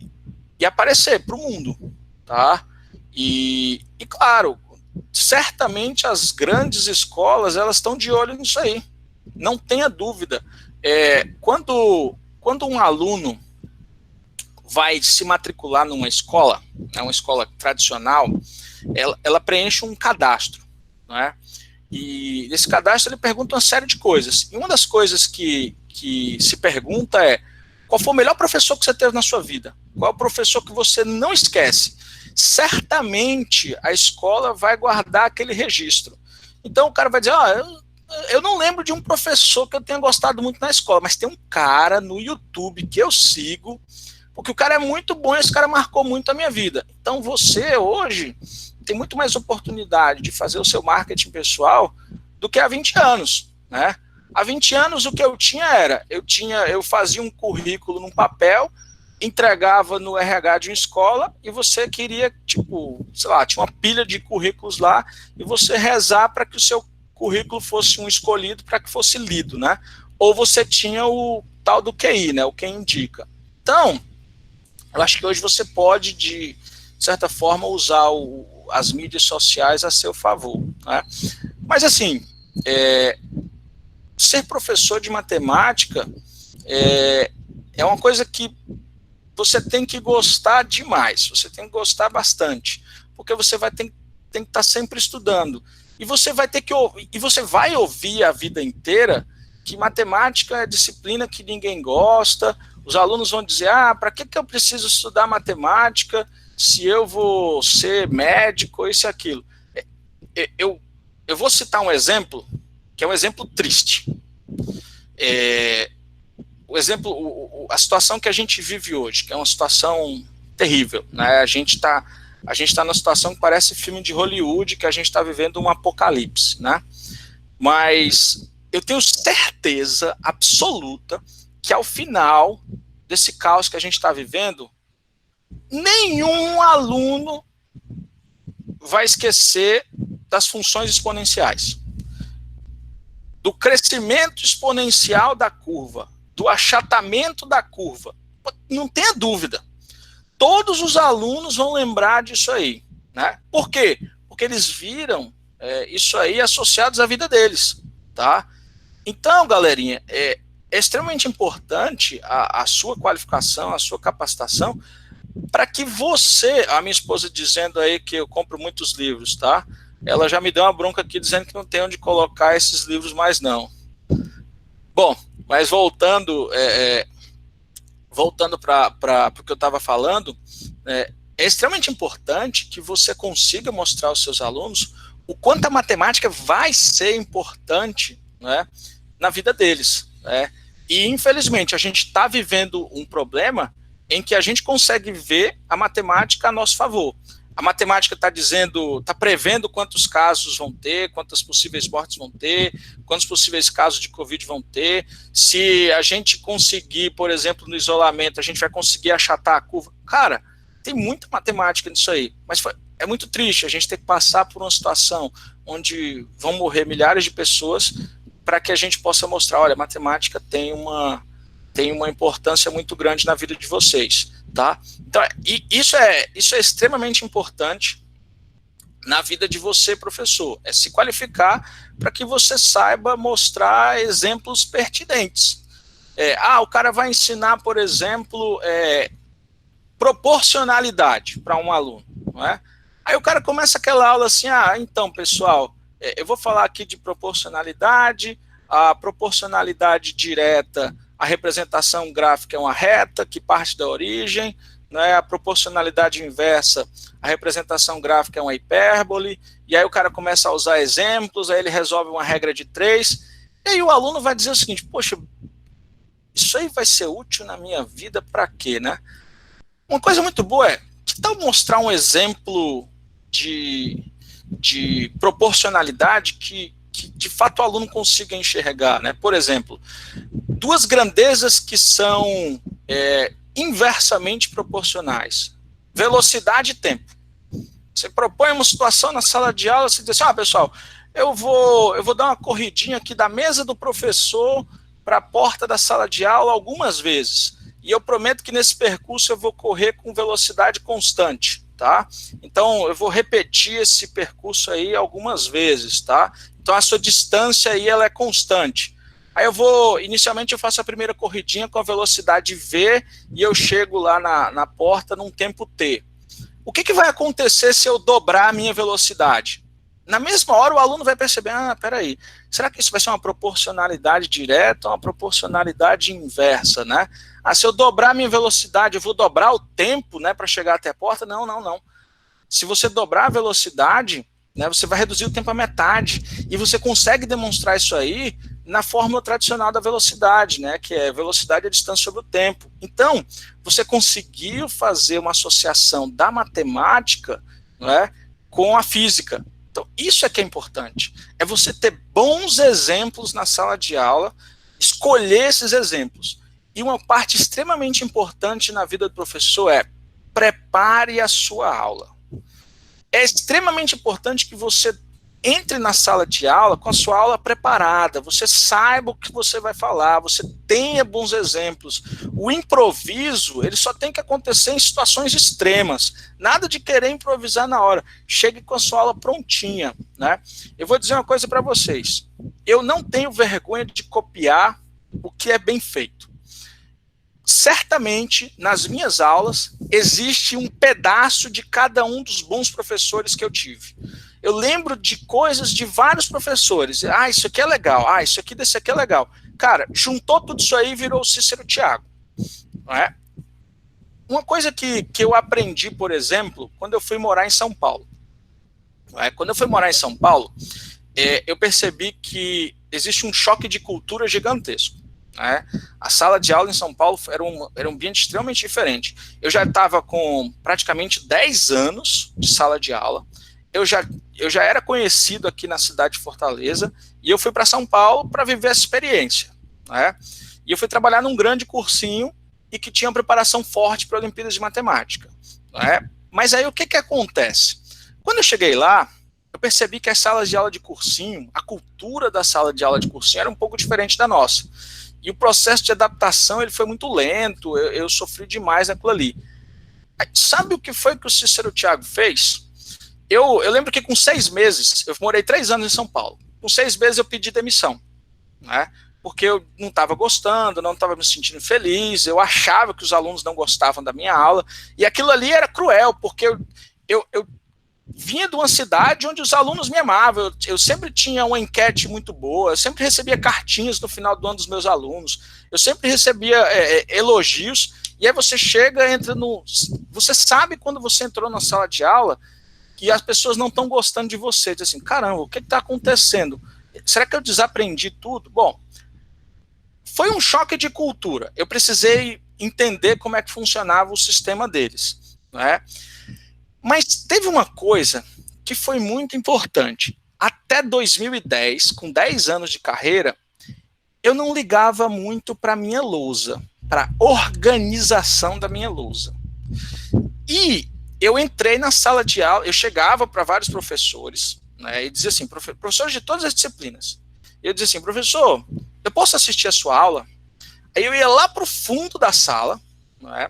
aparecer para o mundo, tá? E claro, certamente as grandes escolas, elas estão de olho nisso aí, não tenha dúvida. Quando um aluno vai se matricular numa escola, né, uma escola tradicional, ela preenche um cadastro, né? E nesse cadastro ele pergunta uma série de coisas. E uma das coisas que se pergunta é: qual foi o melhor professor que você teve na sua vida? Qual é o professor que você não esquece? Certamente a escola vai guardar aquele registro. Então o cara vai dizer: eu não lembro de um professor que eu tenha gostado muito na escola, mas tem um cara no YouTube que eu sigo, porque o cara é muito bom e esse cara marcou muito a minha vida. Então você hoje tem muito mais oportunidade de fazer o seu marketing pessoal do que há 20 anos, né? Há 20 anos o que eu tinha eu fazia um currículo num papel, entregava no RH de uma escola e você queria, tipo, sei lá, tinha uma pilha de currículos lá e você rezar para que o seu currículo fosse um escolhido para que fosse lido, né? Ou você tinha o tal do QI, né? O quem indica. Então, eu acho que hoje você pode, de certa forma, usar as mídias sociais a seu favor, né? Mas, assim, ser professor de matemática é uma coisa que você tem que gostar demais, você tem que gostar bastante, porque você tem que estar sempre estudando. E você vai ter que ouvir, e você vai ouvir a vida inteira que matemática é disciplina que ninguém gosta. Os alunos vão dizer: para que eu preciso estudar matemática se eu vou ser médico, isso e aquilo. Eu vou citar um exemplo, que é um exemplo triste, O exemplo, a situação que a gente vive hoje, que é uma situação terrível, né? A gente tá numa situação que parece filme de Hollywood, que a gente está vivendo um apocalipse, né? Mas eu tenho certeza absoluta que ao final desse caos que a gente está vivendo, nenhum aluno vai esquecer das funções exponenciais, do crescimento exponencial da curva, do achatamento da curva. Não tenha dúvida. Todos os alunos vão lembrar disso aí, né? Por quê? Porque eles viram isso aí associados à vida deles, tá? Então, galerinha, é extremamente importante a sua qualificação, a sua capacitação, para que você, a minha esposa dizendo aí que eu compro muitos livros, tá? Ela já me deu uma bronca aqui dizendo que não tem onde colocar esses livros mais não. Bom, mas voltando para o que eu estava falando, é extremamente importante que você consiga mostrar aos seus alunos o quanto a matemática vai ser importante, né, na vida deles, né? E, infelizmente, a gente está vivendo um problema em que a gente consegue ver a matemática a nosso favor. A matemática está prevendo quantos casos vão ter, quantas possíveis mortes vão ter, quantos possíveis casos de Covid vão ter. Se a gente conseguir, por exemplo, no isolamento, a gente vai conseguir achatar a curva. Cara, tem muita matemática nisso aí, mas é muito triste a gente ter que passar por uma situação onde vão morrer milhares de pessoas para que a gente possa mostrar, olha, a matemática tem uma importância muito grande na vida de vocês, tá? Então, isso é extremamente importante na vida de você, professor, é se qualificar para que você saiba mostrar exemplos pertinentes. O cara vai ensinar, por exemplo, proporcionalidade para um aluno, não é? Aí o cara começa aquela aula assim, então, pessoal, eu vou falar aqui de proporcionalidade, a proporcionalidade direta, a representação gráfica é uma reta que parte da origem, né? A proporcionalidade inversa, a representação gráfica é uma hipérbole, e aí o cara começa a usar exemplos, aí ele resolve uma regra de 3, e aí o aluno vai dizer o seguinte, poxa, isso aí vai ser útil na minha vida para quê, né? Uma coisa muito boa que tal mostrar um exemplo de proporcionalidade que de fato o aluno consiga enxergar, né? Por exemplo, duas grandezas que são inversamente proporcionais, velocidade e tempo. Você propõe uma situação na sala de aula, você diz assim, pessoal, eu vou dar uma corridinha aqui da mesa do professor para a porta da sala de aula algumas vezes, e eu prometo que nesse percurso eu vou correr com velocidade constante, tá? Então eu vou repetir esse percurso aí algumas vezes, tá? Então a sua distância aí ela é constante. Aí inicialmente eu faço a primeira corridinha com a velocidade V e eu chego lá na porta num tempo T. O que vai acontecer se eu dobrar a minha velocidade? Na mesma hora o aluno vai perceber, peraí, será que isso vai ser uma proporcionalidade direta ou uma proporcionalidade inversa, né? Se eu dobrar a minha velocidade, eu vou dobrar o tempo, né, para chegar até a porta? Não. Se você dobrar a velocidade, né, você vai reduzir o tempo à metade, e você consegue demonstrar isso aí na fórmula tradicional da velocidade, né, que é velocidade é distância sobre o tempo. Então, você conseguiu fazer uma associação da matemática, né, com a física. Então, isso é que é importante. É você ter bons exemplos na sala de aula, escolher esses exemplos. E uma parte extremamente importante na vida do professor é prepare a sua aula. É extremamente importante que você entre na sala de aula com a sua aula preparada, você saiba o que você vai falar, você tenha bons exemplos. O improviso, ele só tem que acontecer em situações extremas, nada de querer improvisar na hora. Chegue com a sua aula prontinha, né? Eu vou dizer uma coisa para vocês, eu não tenho vergonha de copiar o que é bem feito. Certamente, nas minhas aulas, existe um pedaço de cada um dos bons professores que eu tive. Eu lembro de coisas de vários professores. Isso aqui é legal. Isso aqui desse aqui é legal. Cara, juntou tudo isso aí e virou o Cícero Thiago. Não é? Uma coisa que eu aprendi, por exemplo, quando eu fui morar em São Paulo. Não é? Quando eu fui morar em São Paulo, eu percebi que existe um choque de cultura gigantesco. né? A sala de aula em São Paulo era um ambiente extremamente diferente. Eu já estava com praticamente 10 anos de sala de aula, eu já era conhecido aqui na cidade de Fortaleza, e eu fui para São Paulo para viver essa experiência, né? E eu fui trabalhar num grande cursinho e que tinha uma preparação forte para Olimpíadas de Matemática, né? Mas aí o que acontece? Quando eu cheguei lá, eu percebi que as salas de aula de cursinho, a cultura da sala de aula de cursinho era um pouco diferente da nossa. E o processo de adaptação ele foi muito lento, eu sofri demais naquilo ali. Sabe o que foi que o Cícero Thiago fez? Eu lembro que com 6 meses, eu morei 3 anos em São Paulo, com 6 meses eu pedi demissão, né? Porque eu não estava gostando, não estava me sentindo feliz, eu achava que os alunos não gostavam da minha aula, e aquilo ali era cruel, porque eu vinha de uma cidade onde os alunos me amavam, eu sempre tinha uma enquete muito boa, eu sempre recebia cartinhas no final do ano dos meus alunos, eu sempre recebia elogios, e aí você chega, você sabe quando você entrou na sala de aula, que as pessoas não estão gostando de você, diz assim, caramba, o que está acontecendo? Será que eu desaprendi tudo? Bom, foi um choque de cultura, eu precisei entender como é que funcionava o sistema deles, né? Mas teve uma coisa que foi muito importante. Até 2010, com 10 anos de carreira, eu não ligava muito para a minha lousa, para a organização da minha lousa. E eu entrei na sala de aula, eu chegava para vários professores, né, e dizia assim, professores de todas as disciplinas. Eu dizia assim, professor, eu posso assistir a sua aula? Aí eu ia lá para o fundo da sala, né,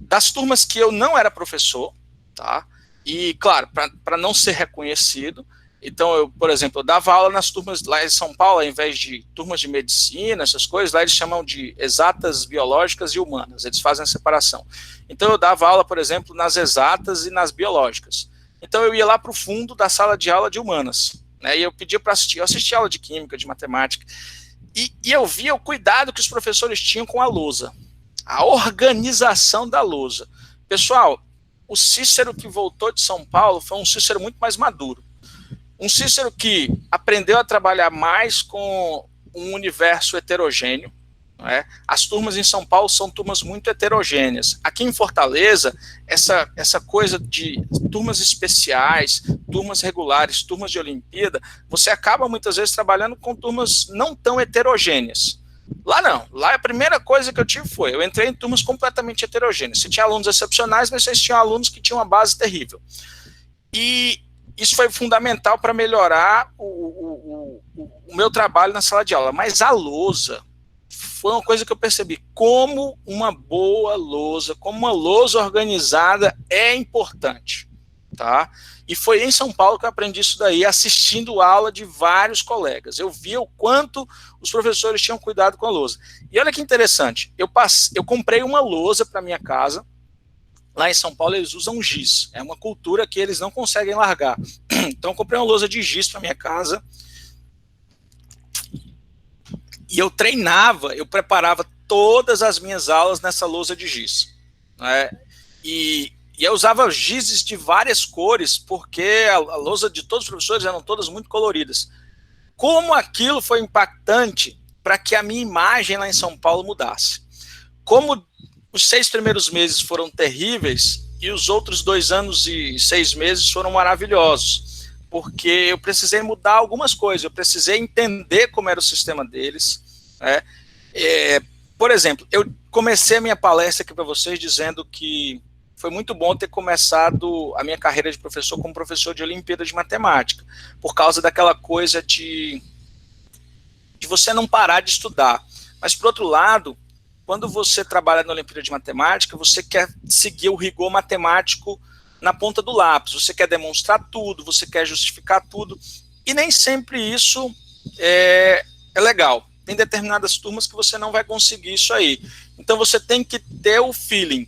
das turmas que eu não era professor, tá? E, claro, para não ser reconhecido, então, por exemplo, eu dava aula nas turmas lá em São Paulo, ao invés de turmas de medicina, essas coisas, lá eles chamam de exatas, biológicas e humanas, eles fazem a separação. Então, eu dava aula, por exemplo, nas exatas e nas biológicas. Então, eu ia lá para o fundo da sala de aula de humanas, né, e eu pedia para assistir, eu assistia aula de química, de matemática, e eu via o cuidado que os professores tinham com a lousa, a organização da lousa. Pessoal, o Cícero que voltou de São Paulo foi um Cícero muito mais maduro. Um Cícero que aprendeu a trabalhar mais com um universo heterogêneo, não é? As turmas em São Paulo são turmas muito heterogêneas. Aqui em Fortaleza, essa coisa de turmas especiais, turmas regulares, turmas de Olimpíada, você acaba muitas vezes trabalhando com turmas não tão heterogêneas. Lá não, lá a primeira coisa que eu tive eu entrei em turmas completamente heterogêneas. Você tinha alunos excepcionais, mas vocês tinham alunos que tinham uma base terrível. E isso foi fundamental para melhorar o meu trabalho na sala de aula. Mas a lousa foi uma coisa que eu percebi, como uma boa lousa, como uma lousa organizada é importante, tá? E foi em São Paulo que eu aprendi isso daí, assistindo aula de vários colegas. Eu via o quanto os professores tinham cuidado com a lousa. E olha que interessante, eu comprei uma lousa para minha casa. Lá em São Paulo eles usam giz, é uma cultura que eles não conseguem largar. Então eu comprei uma lousa de giz para minha casa. E eu treinava, eu preparava todas as minhas aulas nessa lousa de giz, né? E eu usava gizes de várias cores, porque a lousa de todos os professores eram todas muito coloridas. Como aquilo foi impactante para que a minha imagem lá em São Paulo mudasse. Como os 6 primeiros meses foram terríveis e os outros 2 anos e 6 meses foram maravilhosos, porque eu precisei mudar algumas coisas, eu precisei entender como era o sistema deles, né? Por exemplo, eu comecei a minha palestra aqui para vocês dizendo que foi muito bom ter começado a minha carreira de professor como professor de Olimpíada de Matemática, por causa daquela coisa de você não parar de estudar. Mas, por outro lado, quando você trabalha na Olimpíada de Matemática, você quer seguir o rigor matemático na ponta do lápis, você quer demonstrar tudo, você quer justificar tudo, e nem sempre isso é legal. Tem determinadas turmas que você não vai conseguir isso aí. Então você tem que ter o feeling.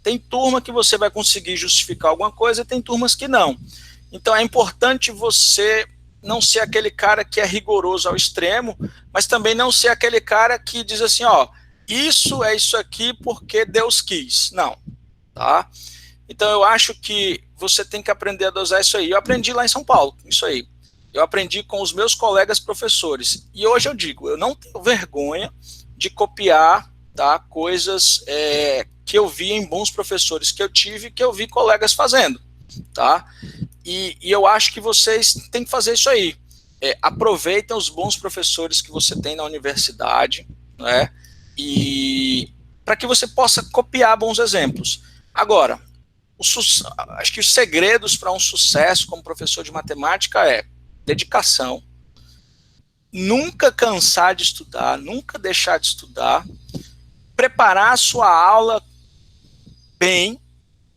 Tem turma que você vai conseguir justificar alguma coisa, e tem turmas que não. Então é importante você não ser aquele cara que é rigoroso ao extremo, mas também não ser aquele cara que diz assim, ó, isso é isso aqui porque Deus quis. Não, tá? Então eu acho que você tem que aprender a dosar isso aí. Eu aprendi lá em São Paulo, isso aí. Eu aprendi com os meus colegas professores. E hoje eu digo, eu não tenho vergonha de copiar, tá, coisas que eu vi em bons professores que eu tive, que eu vi colegas fazendo, tá? E eu acho que vocês têm que fazer isso aí. Aproveitem os bons professores que você tem na universidade, né? E para que você possa copiar bons exemplos. Agora, acho que os segredos para um sucesso como professor de matemática é dedicação, nunca cansar de estudar, nunca deixar de estudar, preparar a sua aula bem,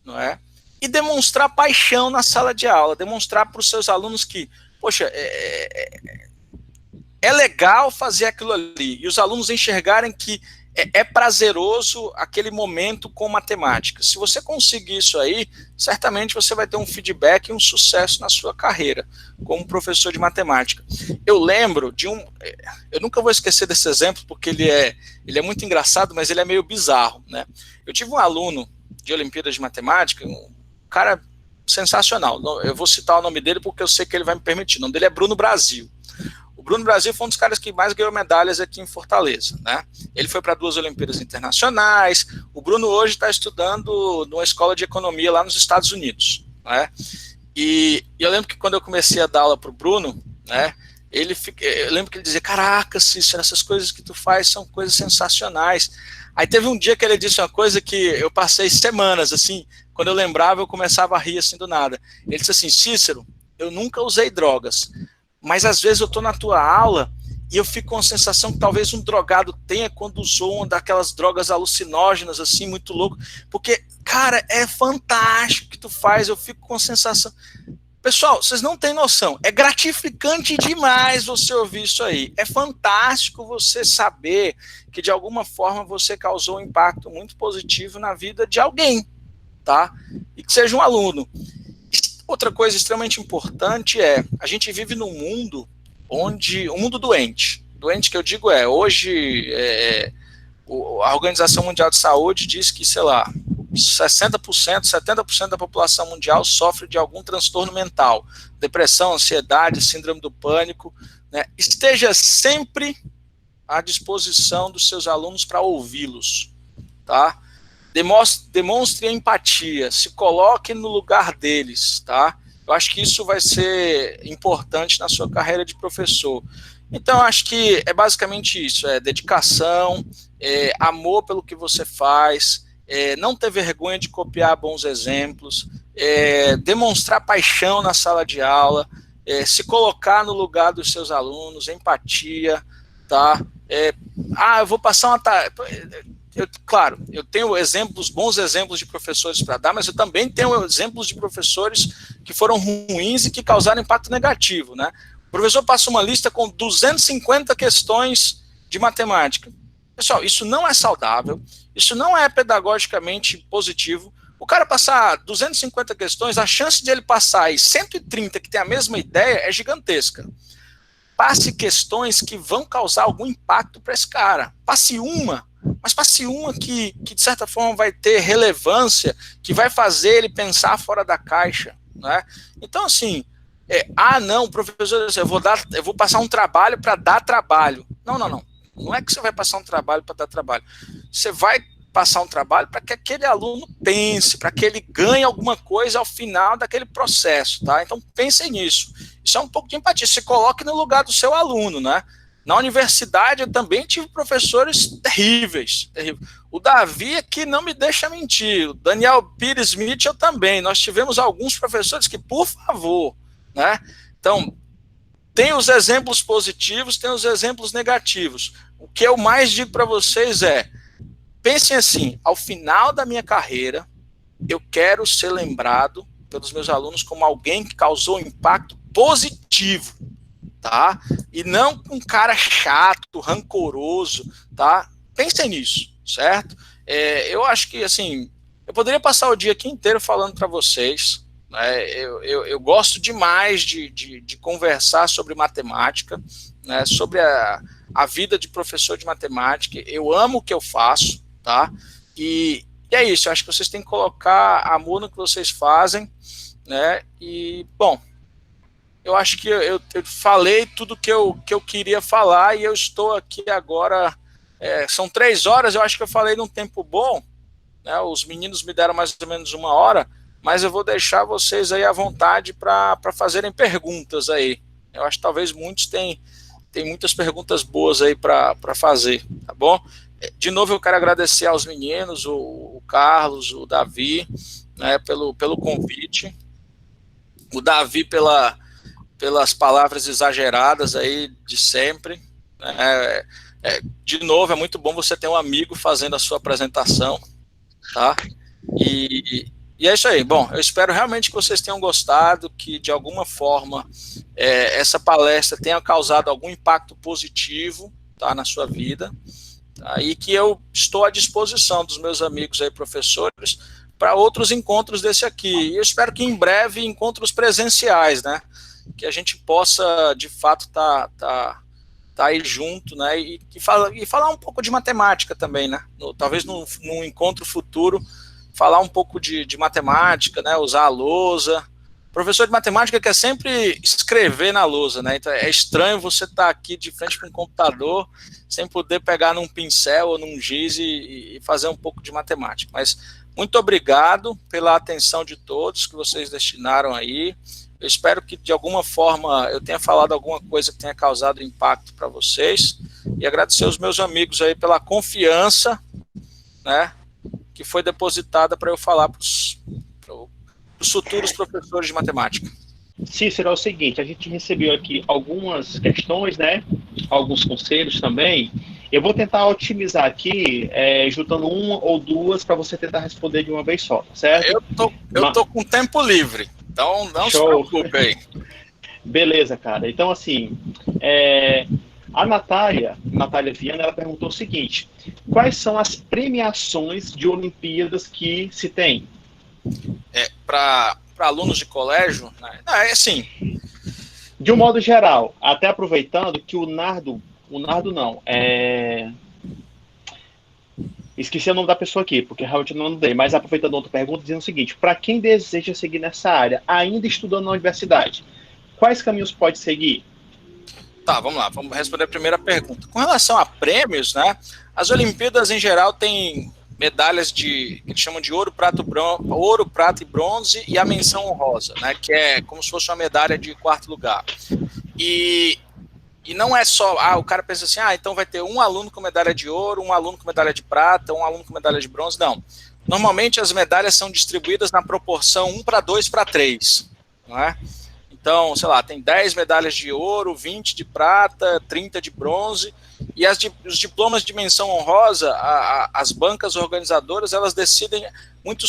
não é? E demonstrar paixão na sala de aula, demonstrar para os seus alunos que, poxa, é legal fazer aquilo ali, e os alunos enxergarem que é prazeroso aquele momento com matemática. Se você conseguir isso aí, certamente você vai ter um feedback e um sucesso na sua carreira como professor de matemática. Eu lembro de eu nunca vou esquecer desse exemplo, porque ele é muito engraçado, mas ele é meio bizarro, né? Eu tive um aluno de Olimpíadas de Matemática, um cara sensacional. Eu vou citar o nome dele porque eu sei que ele vai me permitir. O nome dele é Bruno Brasil. O Bruno Brasil foi um dos caras que mais ganhou medalhas aqui em Fortaleza, né? Ele foi para 2 Olimpíadas Internacionais. O Bruno hoje está estudando numa escola de economia lá nos Estados Unidos, né? E eu lembro que quando eu comecei a dar aula para o Bruno, né? Eu lembro que ele dizia: caraca, Cícero, essas coisas que tu faz são coisas sensacionais. Aí teve um dia que ele disse uma coisa que eu passei semanas, assim, quando eu lembrava eu começava a rir assim do nada. Ele disse assim: Cícero, eu nunca usei drogas, mas às vezes eu estou na tua aula e eu fico com a sensação que talvez um drogado tenha quando usou uma daquelas drogas alucinógenas, assim, muito louco, porque, cara, é fantástico o que tu faz, eu fico com a sensação... Pessoal, vocês não têm noção, é gratificante demais você ouvir isso aí, é fantástico você saber que de alguma forma você causou um impacto muito positivo na vida de alguém, tá? E que seja um aluno. Outra coisa extremamente importante a gente vive num mundo um mundo doente que eu digo hoje a Organização Mundial de Saúde diz que, sei lá, 60%, 70% da população mundial sofre de algum transtorno mental, depressão, ansiedade, síndrome do pânico, né? Esteja sempre à disposição dos seus alunos para ouvi-los, tá? Demonstre empatia, se coloque no lugar deles, tá? Eu acho que isso vai ser importante na sua carreira de professor. Então, acho que é basicamente isso, dedicação, amor pelo que você faz, não ter vergonha de copiar bons exemplos, demonstrar paixão na sala de aula, se colocar no lugar dos seus alunos, empatia, tá? Eu vou passar uma tarefa... Claro, eu tenho bons exemplos de professores para dar, mas eu também tenho exemplos de professores que foram ruins e que causaram impacto negativo, né? O professor passa uma lista com 250 questões de matemática. Pessoal, isso não é saudável, isso não é pedagogicamente positivo. O cara passar 250 questões, a chance de ele passar aí 130 que tem a mesma ideia é gigantesca. Passe questões que vão causar algum impacto para esse cara. Passe uma que de certa forma vai ter relevância, que vai fazer ele pensar fora da caixa, né? Então, assim, não, professor, eu vou passar um trabalho para dar trabalho. Não é que você vai passar um trabalho para dar trabalho. Você vai passar um trabalho para que aquele aluno pense, para que ele ganhe alguma coisa ao final daquele processo, tá? Então, pensem nisso. Isso é um pouco de empatia. Se coloque no lugar do seu aluno, né? Na universidade, eu também tive professores terríveis. O Davi aqui não me deixa mentir. O Daniel Pires Smith, eu também. Nós tivemos alguns professores que, por favor, né? Então, tem os exemplos positivos, tem os exemplos negativos. O que eu mais digo para vocês pensem assim, ao final da minha carreira, eu quero ser lembrado pelos meus alunos como alguém que causou um impacto positivo, tá? E não um cara chato, rancoroso, tá? Pensem nisso, certo? Eu acho que, assim, eu poderia passar o dia aqui inteiro falando para vocês, né? Eu gosto demais de conversar sobre matemática, né? Sobre a vida de professor de matemática. Eu amo o que eu faço, tá? E é isso, eu acho que vocês têm que colocar amor no que vocês fazem, né? E, bom, eu acho que eu falei tudo que eu queria falar e eu estou aqui agora São 3 horas, eu acho que eu falei num tempo bom, né? Os meninos me deram mais ou menos 1 hora, mas eu vou deixar vocês aí à vontade para fazerem perguntas aí. Eu acho que talvez muitos têm muitas perguntas boas aí para fazer, tá bom? De novo, eu quero agradecer aos meninos, o Carlos, o Davi, né, pelo convite, o Davi pelas palavras exageradas aí de sempre, né? De novo, é muito bom você ter um amigo fazendo a sua apresentação, tá? E é isso aí. Bom, eu espero realmente que vocês tenham gostado, que de alguma forma essa palestra tenha causado algum impacto positivo, tá, na sua vida, tá? E que eu estou à disposição dos meus amigos aí, professores, para outros encontros desse aqui. E eu espero que em breve encontros presenciais, né? Que a gente possa, de fato, tá aí junto, né? E falar um pouco de matemática também, né? Talvez num encontro futuro, falar um pouco de matemática, né? Usar a lousa. Professor de matemática quer sempre escrever na lousa, né? Então é estranho você estar aqui de frente para um computador sem poder pegar num pincel ou num giz e fazer um pouco de matemática. Mas muito obrigado pela atenção de todos que vocês destinaram aí. Eu espero que, de alguma forma, eu tenha falado alguma coisa que tenha causado impacto para vocês. E agradecer aos meus amigos aí pela confiança, né, que foi depositada para eu falar para os futuros professores de matemática. Cícero, é o seguinte, a gente recebeu aqui algumas questões, né, alguns conselhos também. Eu vou tentar otimizar aqui, juntando uma ou duas para você tentar responder de uma vez só, tá certo? Eu tô com tempo livre, então não se preocupe aí. Beleza, cara. Então, assim, a Natália Viana, ela perguntou o seguinte: quais são as premiações de Olimpíadas que se tem? Para alunos de colégio, né? Assim. De um modo geral, até aproveitando que o Nardo não, esqueci o nome da pessoa aqui, porque realmente não dei, mas aproveitando outra pergunta, dizendo o seguinte: para quem deseja seguir nessa área, ainda estudando na universidade, quais caminhos pode seguir? Tá, vamos lá, vamos responder a primeira pergunta. Com relação a prêmios, né, as Olimpíadas em geral têm medalhas que eles chamam de ouro, prata e bronze, e a menção honrosa, né, que é como se fosse uma medalha de 4º lugar. E não é só, o cara pensa assim, então vai ter um aluno com medalha de ouro, um aluno com medalha de prata, um aluno com medalha de bronze. Não. Normalmente as medalhas são distribuídas na proporção 1:2:3, não é? Então, sei lá, tem 10 medalhas de ouro, 20 de prata, 30 de bronze, e os diplomas de menção honrosa, as bancas organizadoras, elas decidem muito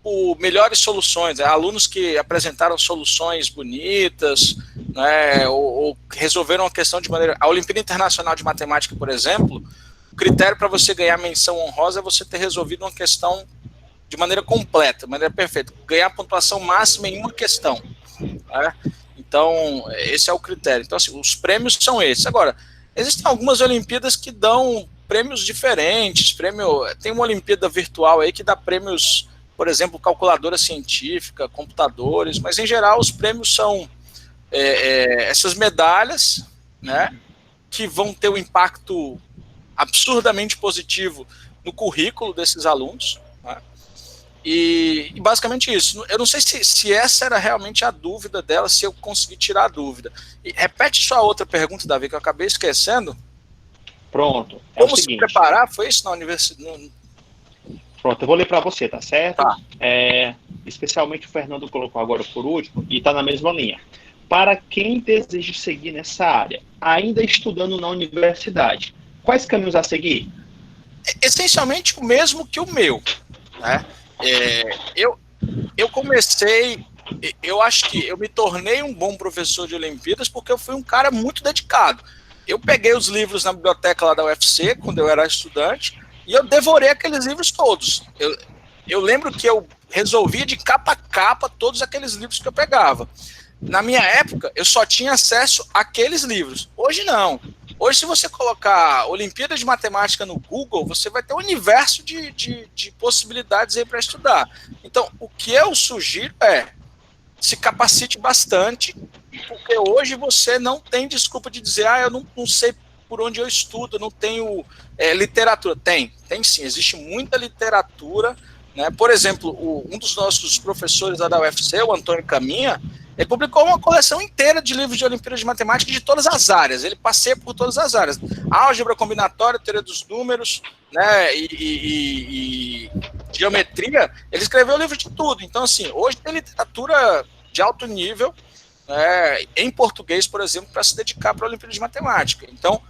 por melhores soluções, alunos que apresentaram soluções bonitas, né, ou resolveram a questão de maneira... A Olimpíada Internacional de Matemática, por exemplo, o critério para você ganhar menção honrosa é você ter resolvido uma questão de maneira completa, de maneira perfeita, ganhar a pontuação máxima em uma questão. Né? Então, esse é o critério. Então, assim, os prêmios são esses. Agora, existem algumas Olimpíadas que dão prêmios diferentes. Tem uma Olimpíada virtual aí que dá prêmios, por exemplo, calculadora científica, computadores, mas em geral os prêmios são essas medalhas, né, que vão ter um impacto absurdamente positivo no currículo desses alunos, né? E basicamente isso. Eu não sei se essa era realmente a dúvida dela, se eu consegui tirar a dúvida. E repete sua outra pergunta, Davi, que eu acabei esquecendo. Pronto. Como se preparar? Foi isso na universidade? Pronto, eu vou ler para você, tá certo? Tá. Especialmente o Fernando colocou agora por último, e está na mesma linha. Para quem deseja seguir nessa área, ainda estudando na universidade, quais caminhos a seguir? Essencialmente o mesmo que o meu, né? Eu comecei, eu acho que eu me tornei um bom professor de Olimpíadas porque eu fui um cara muito dedicado. Eu peguei os livros na biblioteca lá da UFC, quando eu era estudante, e eu devorei aqueles livros todos. Eu lembro que eu resolvia de capa a capa todos aqueles livros que eu pegava. Na minha época, eu só tinha acesso àqueles livros. Hoje não. Hoje, se você colocar Olimpíada de Matemática no Google, você vai ter um universo de possibilidades aí para estudar. Então, o que eu sugiro se capacite bastante, porque hoje você não tem desculpa de dizer, eu não sei por onde eu estudo, eu não tenho literatura. Tem sim, existe muita literatura, né? Por exemplo, um dos nossos professores lá da UFC, o Antônio Caminha, ele publicou uma coleção inteira de livros de Olimpíadas de Matemática de todas as áreas. Ele passeia por todas as áreas. Álgebra combinatória, teoria dos números, né, e geometria. Ele escreveu livro de tudo. Então, assim, hoje tem literatura de alto nível, em português, por exemplo, para se dedicar para a Olimpíada de Matemática. Então,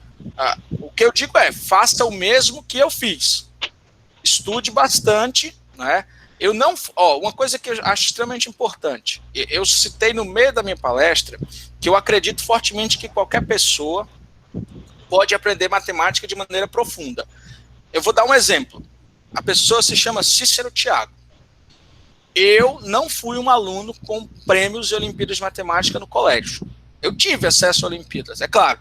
o que eu digo faça o mesmo que eu fiz. Estude bastante, né? Eu não, uma coisa que eu acho extremamente importante, eu citei no meio da minha palestra que eu acredito fortemente que qualquer pessoa pode aprender matemática de maneira profunda. Eu vou dar um exemplo. A pessoa se chama Cícero Thiago. Eu não fui um aluno com prêmios de Olimpíadas de Matemática no colégio. Eu tive acesso a Olimpíadas, é claro.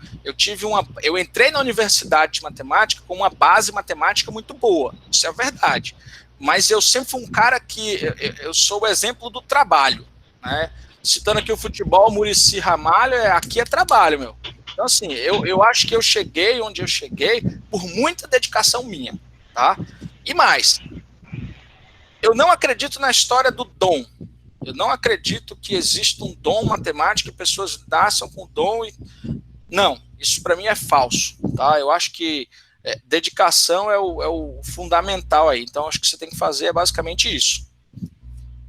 Eu entrei na universidade de matemática com uma base matemática muito boa, isso é verdade. Mas eu sempre fui um cara que eu sou o exemplo do trabalho, né? Citando aqui o futebol, Muricy Ramalho, aqui é trabalho, meu. Então, assim, eu acho que eu cheguei onde eu cheguei por muita dedicação minha, tá? E mais, eu não acredito na história do dom. Eu não acredito que exista um dom matemático e pessoas nasçam com dom. Não, isso para mim é falso, tá? Eu acho que dedicação é o fundamental aí. Então, acho que você tem que fazer basicamente isso.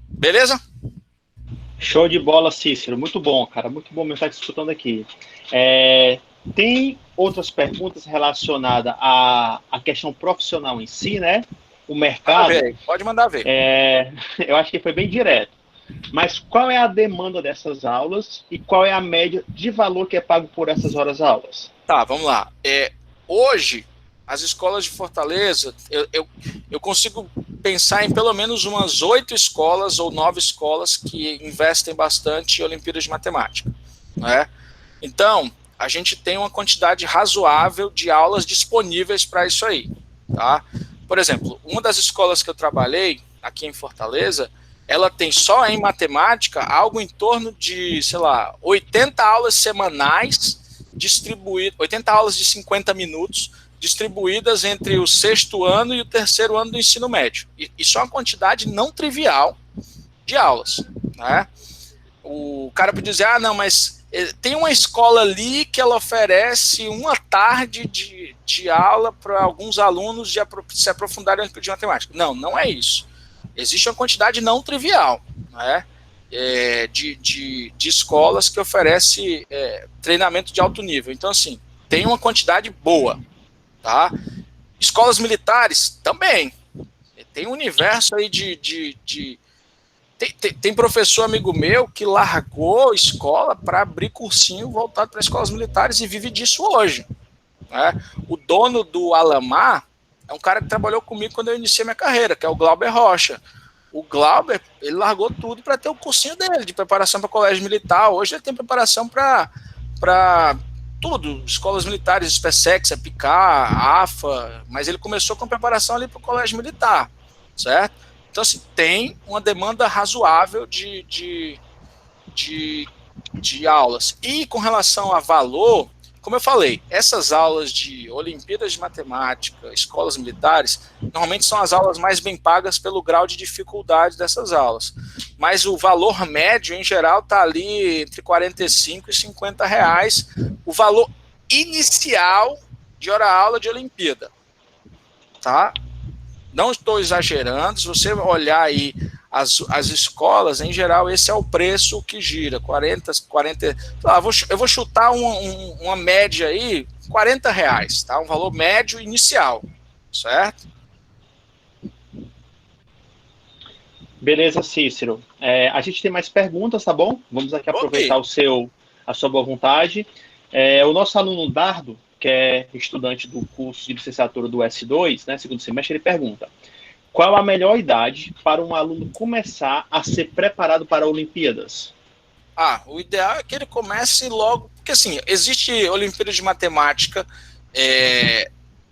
Beleza? Show de bola, Cícero. Muito bom, cara. Muito bom mesmo estar te escutando aqui. Tem outras perguntas relacionadas à questão profissional em si, né? O mercado. Pode mandar ver. Eu acho que foi bem direto. Mas qual é a demanda dessas aulas e qual é a média de valor que é pago por essas horas-aulas? Tá, vamos lá. Hoje, as escolas de Fortaleza, eu consigo pensar em pelo menos umas 8 escolas ou 9 escolas que investem bastante em Olimpíadas de Matemática, né? Então, a gente tem uma quantidade razoável de aulas disponíveis para isso aí, tá? Por exemplo, uma das escolas que eu trabalhei aqui em Fortaleza, ela tem só em matemática algo em torno de, 80 aulas semanais distribuídas, 80 aulas de 50 minutos, distribuídas entre o 6º ano e o 3º ano do ensino médio. Isso é uma quantidade não trivial de aulas, né? O cara pode dizer, não, mas tem uma escola ali que ela oferece uma tarde de aula para alguns alunos se aprofundarem no de matemática. Não, não é isso. Existe uma quantidade não trivial, né, de escolas que oferece treinamento de alto nível. Então, assim, tem uma quantidade boa, tá? Escolas militares também. Tem um universo aí tem professor amigo meu que largou escola para abrir cursinho voltado para escolas militares e vive disso hoje, né? O dono do Alamar é um cara que trabalhou comigo quando eu iniciei minha carreira, que é o Glauber Rocha. O Glauber, ele largou tudo para ter o cursinho dele, de preparação para colégio militar. Hoje ele tem preparação para tudo, escolas militares, SpaceX, APICAR, AFA, mas ele começou com preparação ali para o colégio militar, certo? Então, assim, tem uma demanda razoável de aulas. E com relação a valor, como eu falei, essas aulas de Olimpíadas de Matemática, escolas militares, normalmente são as aulas mais bem pagas pelo grau de dificuldade dessas aulas. Mas o valor médio, em geral, está ali entre 45 e 50 reais, o valor inicial de hora-aula de Olimpíada. Tá? Não estou exagerando, se você olhar aí as escolas, em geral, esse é o preço que gira, 40, eu vou chutar uma média aí, 40 reais, tá? Um valor médio inicial, certo? Beleza, Cícero. A gente tem mais perguntas, tá bom? Vamos aqui aproveitar a sua boa vontade. O nosso aluno Dardo, que é estudante do curso de licenciatura do S2, né, segundo semestre, ele pergunta: qual a melhor idade para um aluno começar a ser preparado para Olimpíadas? O ideal é que ele comece logo, porque assim, existe Olimpíada de Matemática,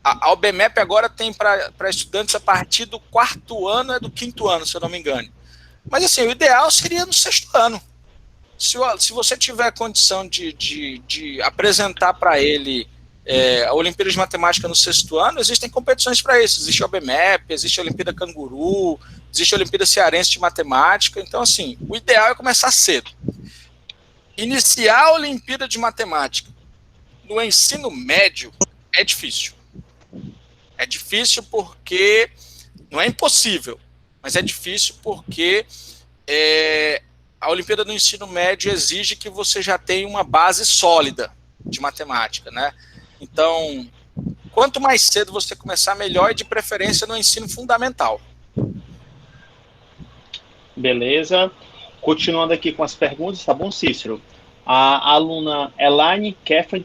a OBMEP agora tem para estudantes a partir do 4º ano, do 5º ano, se eu não me engano. Mas assim, o ideal seria no 6º ano. Se você tiver condição de apresentar para ele A Olimpíada de Matemática no sexto ano, existem competições para isso. Existe a OBMEP, existe a Olimpíada Canguru, existe a Olimpíada Cearense de Matemática. Então, assim, o ideal é começar cedo. Iniciar a Olimpíada de Matemática no ensino médio é difícil. É difícil porque, não é impossível, mas é difícil porque a Olimpíada do ensino médio exige que você já tenha uma base sólida de matemática, né? Então, quanto mais cedo você começar, melhor, e de preferência no ensino fundamental. Beleza. Continuando aqui com as perguntas, tá bom, Cícero? A aluna Elaine Keffel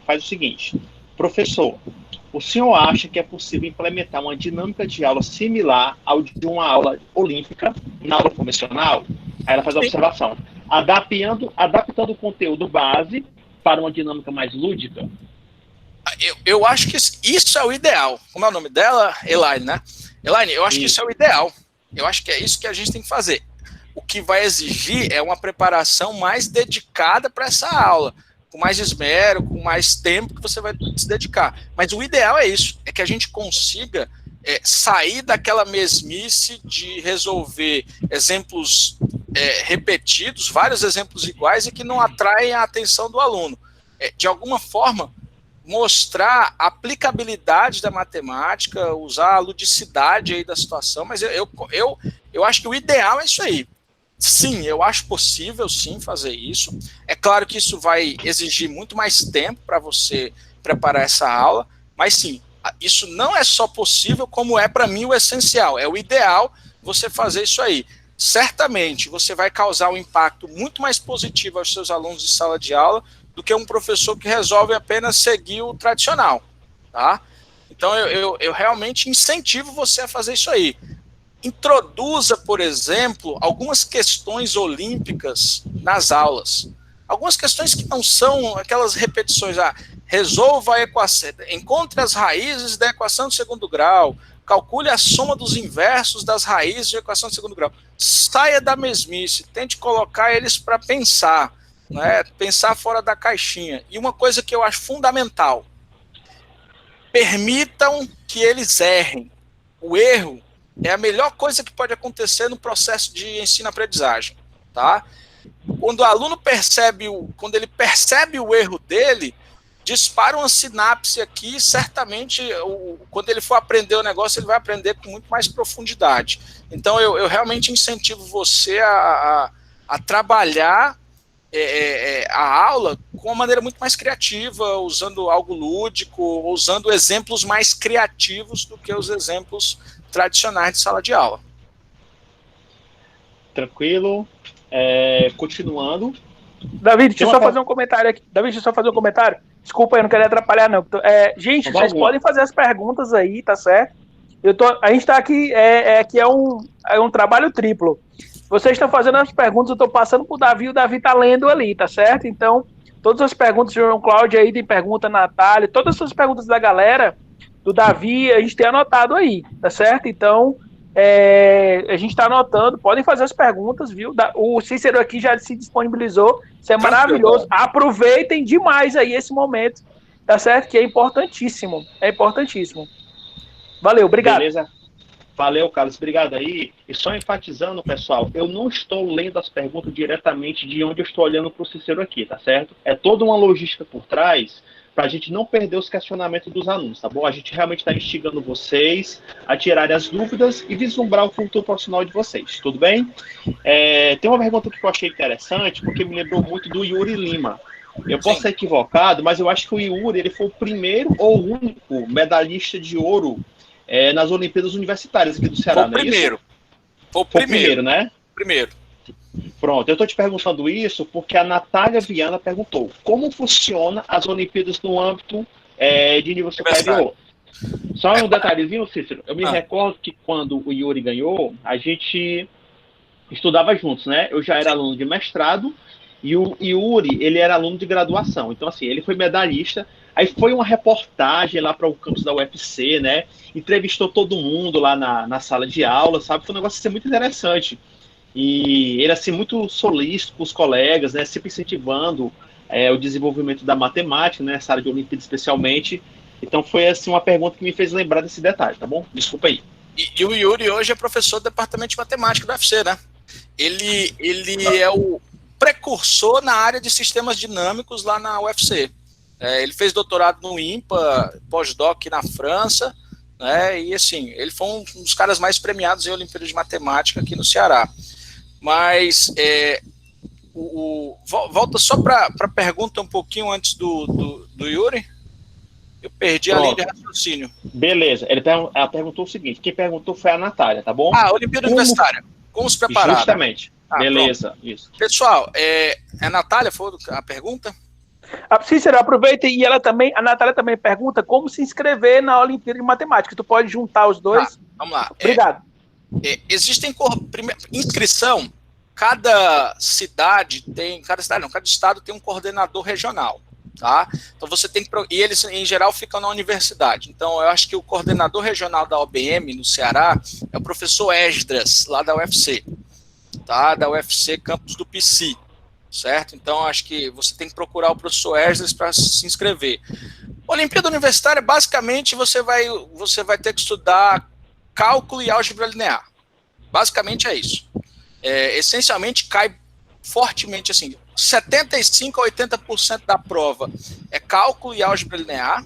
faz o seguinte: professor, o senhor acha que é possível implementar uma dinâmica de aula similar ao de uma aula olímpica na aula convencional? Aí ela faz a observação, adaptando o conteúdo base para uma dinâmica mais lúdica. Eu acho que isso é o ideal. Como é o nome dela? Elaine, né? Elaine, eu acho que isso é o ideal. Eu acho que é isso que a gente tem que fazer. O que vai exigir é uma preparação mais dedicada para essa aula, com mais esmero, com mais tempo que você vai se dedicar. Mas o ideal é isso, é que a gente consiga sair daquela mesmice de resolver exemplos repetidos, vários exemplos iguais e que não atraem a atenção do aluno. De alguma forma, mostrar a aplicabilidade da matemática, usar a ludicidade aí da situação, mas eu acho que o ideal é isso aí. Sim, eu acho possível, sim, fazer isso. É claro que isso vai exigir muito mais tempo para você preparar essa aula, mas sim, isso não é só possível, como é para mim o essencial. É o ideal você fazer isso aí. Certamente você vai causar um impacto muito mais positivo aos seus alunos de sala de aula do que um professor que resolve apenas seguir o tradicional, tá? Então eu realmente incentivo você a fazer isso aí. Introduza, por exemplo, algumas questões olímpicas nas aulas. Algumas questões que não são aquelas repetições, resolva a equação, encontre as raízes da equação de segundo grau, calcule a soma dos inversos das raízes de equação de segundo grau. Saia da mesmice, tente colocar eles para pensar, né? Pensar fora da caixinha. E uma coisa que eu acho fundamental, permitam que eles errem. O erro é a melhor coisa que pode acontecer no processo de ensino-aprendizagem, tá? Quando o aluno percebe o erro dele, dispara uma sinapse aqui, certamente, quando ele for aprender o negócio, ele vai aprender com muito mais profundidade. Então, eu realmente incentivo você a trabalhar a aula com uma maneira muito mais criativa, usando algo lúdico, usando exemplos mais criativos do que os exemplos tradicionais de sala de aula. Tranquilo. Continuando. David, deixa eu só fazer um comentário aqui. Desculpa, eu não quero atrapalhar, não. Gente, vocês podem fazer as perguntas aí, tá certo? A gente está aqui, que é um trabalho triplo. Vocês estão fazendo as perguntas, eu estou passando para o Davi, o Davi está lendo ali, tá certo? Então, todas as perguntas, João Cláudio aí tem pergunta, Natália, todas as perguntas da galera, do Davi, a gente tem anotado aí, tá certo? Então, a gente está anotando, podem fazer as perguntas, viu? O Cícero aqui já se disponibilizou, isso é maravilhoso. Aproveitem demais aí esse momento, tá certo? Que é importantíssimo, Valeu, obrigado. Beleza. Valeu, Carlos, obrigado aí. E só enfatizando, pessoal, eu não estou lendo as perguntas diretamente de onde eu estou olhando para o Cícero aqui, tá certo? É toda uma logística por trás para a gente não perder os questionamentos dos alunos, tá bom? A gente realmente está instigando vocês a tirarem as dúvidas e vislumbrar o futuro profissional de vocês, tudo bem? Tem uma pergunta que eu achei interessante, porque me lembrou muito do Yuri Lima. Eu posso ser equivocado, mas eu acho que o Yuri ele foi o primeiro ou o único medalhista de ouro nas Olimpíadas Universitárias aqui do Ceará, não é isso? Foi o primeiro, né? Primeiro. Pronto, eu estou te perguntando isso porque a Natália Viana perguntou como funciona as Olimpíadas no âmbito de nível superior. Só um detalhezinho, Cícero. Eu me recordo que quando o Yuri ganhou, a gente estudava juntos, né? Eu já era aluno de mestrado e o Yuri, ele era aluno de graduação. Então, assim, ele foi medalhista. Aí foi uma reportagem lá para o campus da UFC, né? Entrevistou todo mundo lá na sala de aula, sabe? Foi um negócio assim, muito interessante. E ele, assim, muito solícito com os colegas, né? Sempre incentivando o desenvolvimento da matemática, né, essa área de Olimpíada especialmente. Então foi assim uma pergunta que me fez lembrar desse detalhe, tá bom? Desculpa aí. E o Yuri hoje é professor do departamento de matemática da UFC, né? Ele é o precursor na área de sistemas dinâmicos lá na UFC. Ele fez doutorado no IMPA, pós-doc na França, né? E assim, ele foi um dos caras mais premiados em Olimpíada de Matemática aqui no Ceará. Mas volta só para a pergunta um pouquinho antes do Yuri. Eu perdi a linha de raciocínio. Beleza, ela perguntou o seguinte: quem perguntou foi a Natália, tá bom? Olimpíada Universitária. Como se preparar? Justamente. Beleza, pronto. Isso. Pessoal, a Natália foi a pergunta? Cícero, aproveita e a Natália também pergunta como se inscrever na Olimpíada de Matemática. Tu pode juntar os dois? Vamos lá. Obrigado. Existem inscrição, cada estado tem um coordenador regional. Tá? Então você tem que, e eles em geral ficam na universidade. Então eu acho que o coordenador regional da OBM no Ceará é o professor Esdras, lá da UFC, tá? Da UFC Campus do PC, certo? Então acho que você tem que procurar o professor Esdras para se inscrever. Olimpíada Universitária, basicamente você vai ter que estudar cálculo e álgebra linear. Basicamente é isso. Essencialmente cai fortemente assim, 75% a 80% da prova é cálculo e álgebra linear,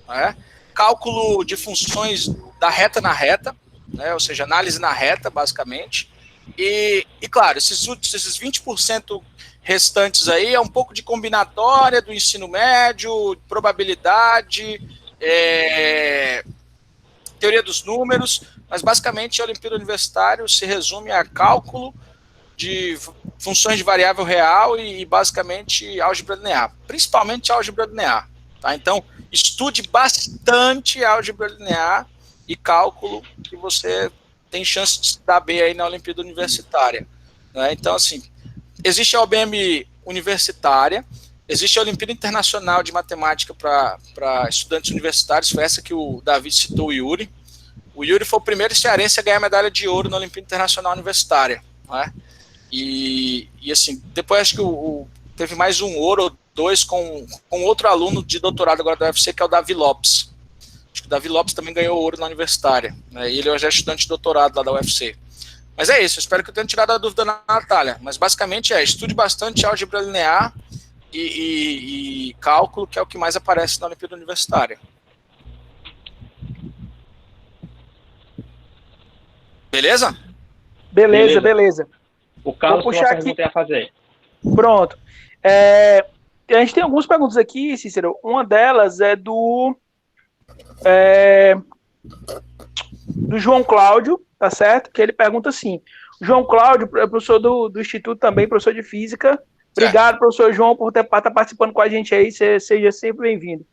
né? Cálculo de funções da reta na reta, né? Ou seja, análise na reta, basicamente. E claro, esses 20% restantes aí é um pouco de combinatória do ensino médio, probabilidade, teoria dos números, mas basicamente a Olimpíada Universitária se resume a cálculo de funções de variável real e basicamente álgebra linear, principalmente álgebra linear, tá? Então, estude bastante álgebra linear e cálculo que você tem chance de se dar bem aí na Olimpíada Universitária, né? Então, assim, existe a OBM universitária, existe a Olimpíada Internacional de Matemática para estudantes universitários, foi essa que o Davi citou, o Yuri. O Yuri foi o primeiro cearense a ganhar medalha de ouro na Olimpíada Internacional Universitária, né? E assim, depois acho que teve mais um ouro ou dois com outro aluno de doutorado agora da UFC, que é o Davi Lopes. Acho que o Davi Lopes também ganhou ouro na universitária, né? E ele hoje é estudante de doutorado lá da UFC. Mas é isso, eu espero que eu tenha tirado a dúvida na Natália. Mas basicamente estude bastante álgebra linear e cálculo, que é o que mais aparece na Olimpíada Universitária. Beleza? Beleza. O Carlos puxar aqui a fazer. Pronto. A gente tem algumas perguntas aqui, Cícero. Uma delas é do João Cláudio, tá certo? Que ele pergunta assim: João Cláudio é professor do Instituto também, professor de Física. Obrigado, professor João, por estar participando com a gente aí, seja sempre bem-vindo.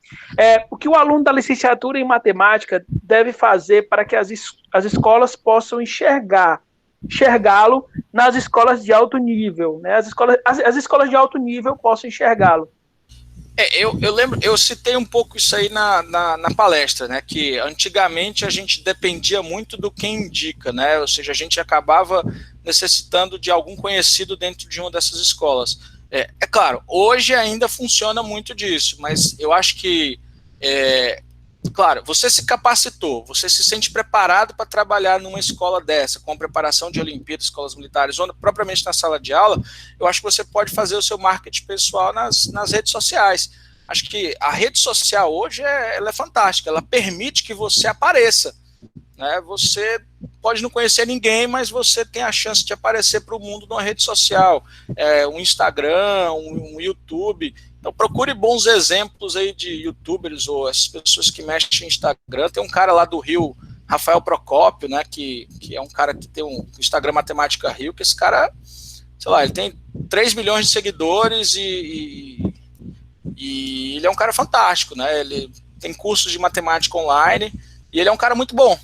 O que o aluno da licenciatura em matemática deve fazer para que as escolas possam enxergá-lo nas escolas de alto nível, né? As escolas de alto nível possam enxergá-lo. Eu lembro, eu citei um pouco isso aí na palestra, né? Que antigamente a gente dependia muito do quem indica, né? Ou seja, a gente acabava necessitando de algum conhecido dentro de uma dessas escolas. É claro, hoje ainda funciona muito disso, mas eu acho que claro, você se capacitou, você se sente preparado para trabalhar numa escola dessa, com preparação de Olimpíadas, escolas militares, ou propriamente na sala de aula, eu acho que você pode fazer o seu marketing pessoal nas redes sociais. Acho que a rede social hoje ela é fantástica, ela permite que você apareça, né? Você pode não conhecer ninguém, mas você tem a chance de aparecer para o mundo numa rede social, um Instagram, um YouTube. Então procure bons exemplos aí de youtubers ou as pessoas que mexem em Instagram. Tem um cara lá do Rio, Rafael Procópio, né, que é um cara que tem um Instagram Matemática Rio, que esse cara, sei lá, ele tem 3 milhões de seguidores e ele é um cara fantástico, né? Ele tem cursos de matemática online e ele é um cara muito bom,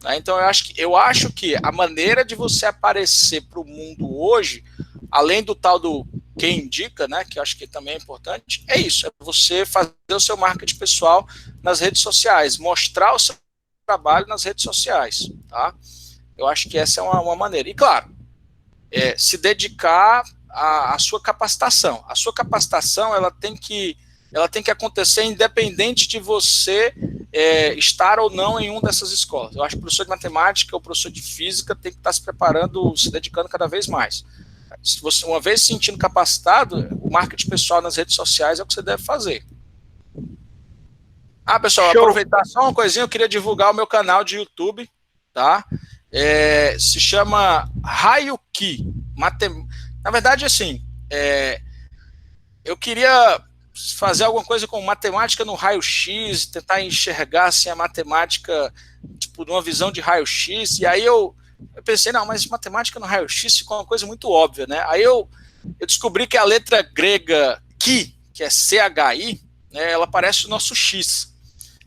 né? Então eu acho que a maneira de você aparecer para o mundo hoje, além do tal do quem indica, né, que eu acho que também é importante, é isso, é você fazer o seu marketing pessoal nas redes sociais, mostrar o seu trabalho nas redes sociais, tá? Eu acho que essa é uma maneira. E claro, se dedicar a sua capacitação. A sua capacitação ela tem que acontecer independente de você estar ou não em uma dessas escolas. Eu acho que o professor de matemática ou professor de física tem que estar se preparando, se dedicando cada vez mais. Se você, uma vez se sentindo capacitado, o marketing pessoal nas redes sociais é o que você deve fazer. Pessoal, Show. Aproveitar só uma coisinha, eu queria divulgar o meu canal de YouTube, tá? Se chama Raio-Ki. Na verdade, assim, eu queria fazer alguma coisa com matemática no raio-x, tentar enxergar assim, a matemática tipo, numa visão de raio-x, e aí eu pensei, não, mas matemática no raio-x ficou uma coisa muito óbvia, né? Aí eu descobri que a letra grega Ki, que é CHI, né, ela parece o nosso X.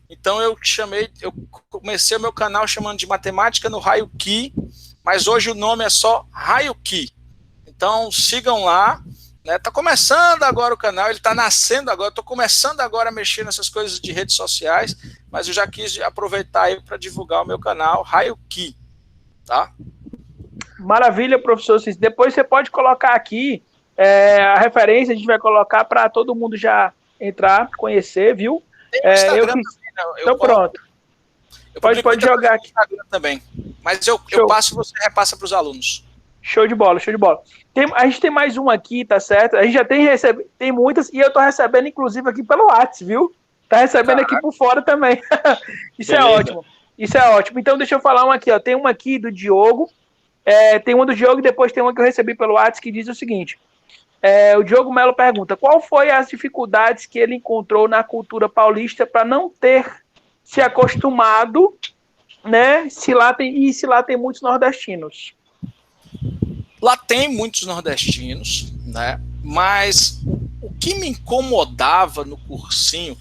Então eu comecei o meu canal chamando de Matemática no Raio-Ki, mas hoje o nome é só Raio-Ki. Então sigam lá, né? Tá começando agora o canal, ele tá nascendo agora, estou começando agora a mexer nessas coisas de redes sociais, mas eu já quis aproveitar aí para divulgar o meu canal Raio-Ki, tá? Maravilha, professor Cícero. Depois você pode colocar aqui a referência, a gente vai colocar para todo mundo já entrar, conhecer, viu? Então pronto. Pode jogar aqui. Também. Mas eu passo e você repassa para os alunos. Show de bola, show de bola. A gente tem mais um aqui, tá certo? A gente já tem muitas, e eu tô recebendo, inclusive, aqui pelo WhatsApp, viu? Tá recebendo aqui por fora também. Isso Beleza. É ótimo. Isso é ótimo. Então, deixa eu falar uma aqui, ó. Tem uma aqui do Diogo. Tem uma do Diogo e depois tem uma que eu recebi pelo WhatsApp que diz o seguinte. O Diogo Melo pergunta, qual foi as dificuldades que ele encontrou na cultura paulista para não ter se acostumado, né? Se lá tem muitos nordestinos. Lá tem muitos nordestinos, né? Mas o que me incomodava no cursinho,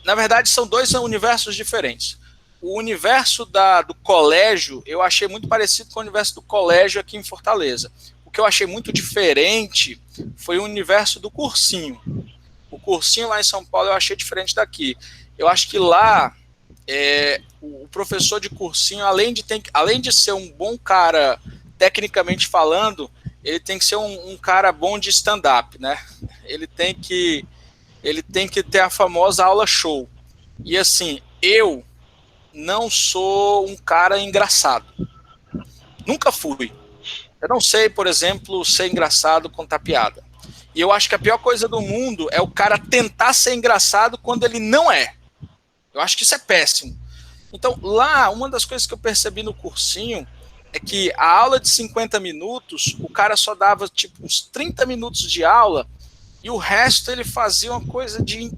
na verdade são dois universos diferentes. O universo do colégio eu achei muito parecido com o universo do colégio aqui em Fortaleza. O que eu achei muito diferente foi o universo do cursinho. O cursinho lá em São Paulo eu achei diferente daqui. Eu acho que lá o professor de cursinho, além de ser um bom cara tecnicamente falando, ele tem que ser um cara bom de stand-up, né? Ele tem que ter a famosa aula show. E assim, eu não sou um cara engraçado. Nunca fui. Eu não sei, por exemplo, ser engraçado contar piada. E eu acho que a pior coisa do mundo é o cara tentar ser engraçado quando ele não é. Eu acho que isso é péssimo. Então, lá, uma das coisas que eu percebi no cursinho é que a aula de 50 minutos, o cara só dava tipo uns 30 minutos de aula e o resto ele fazia uma coisa de,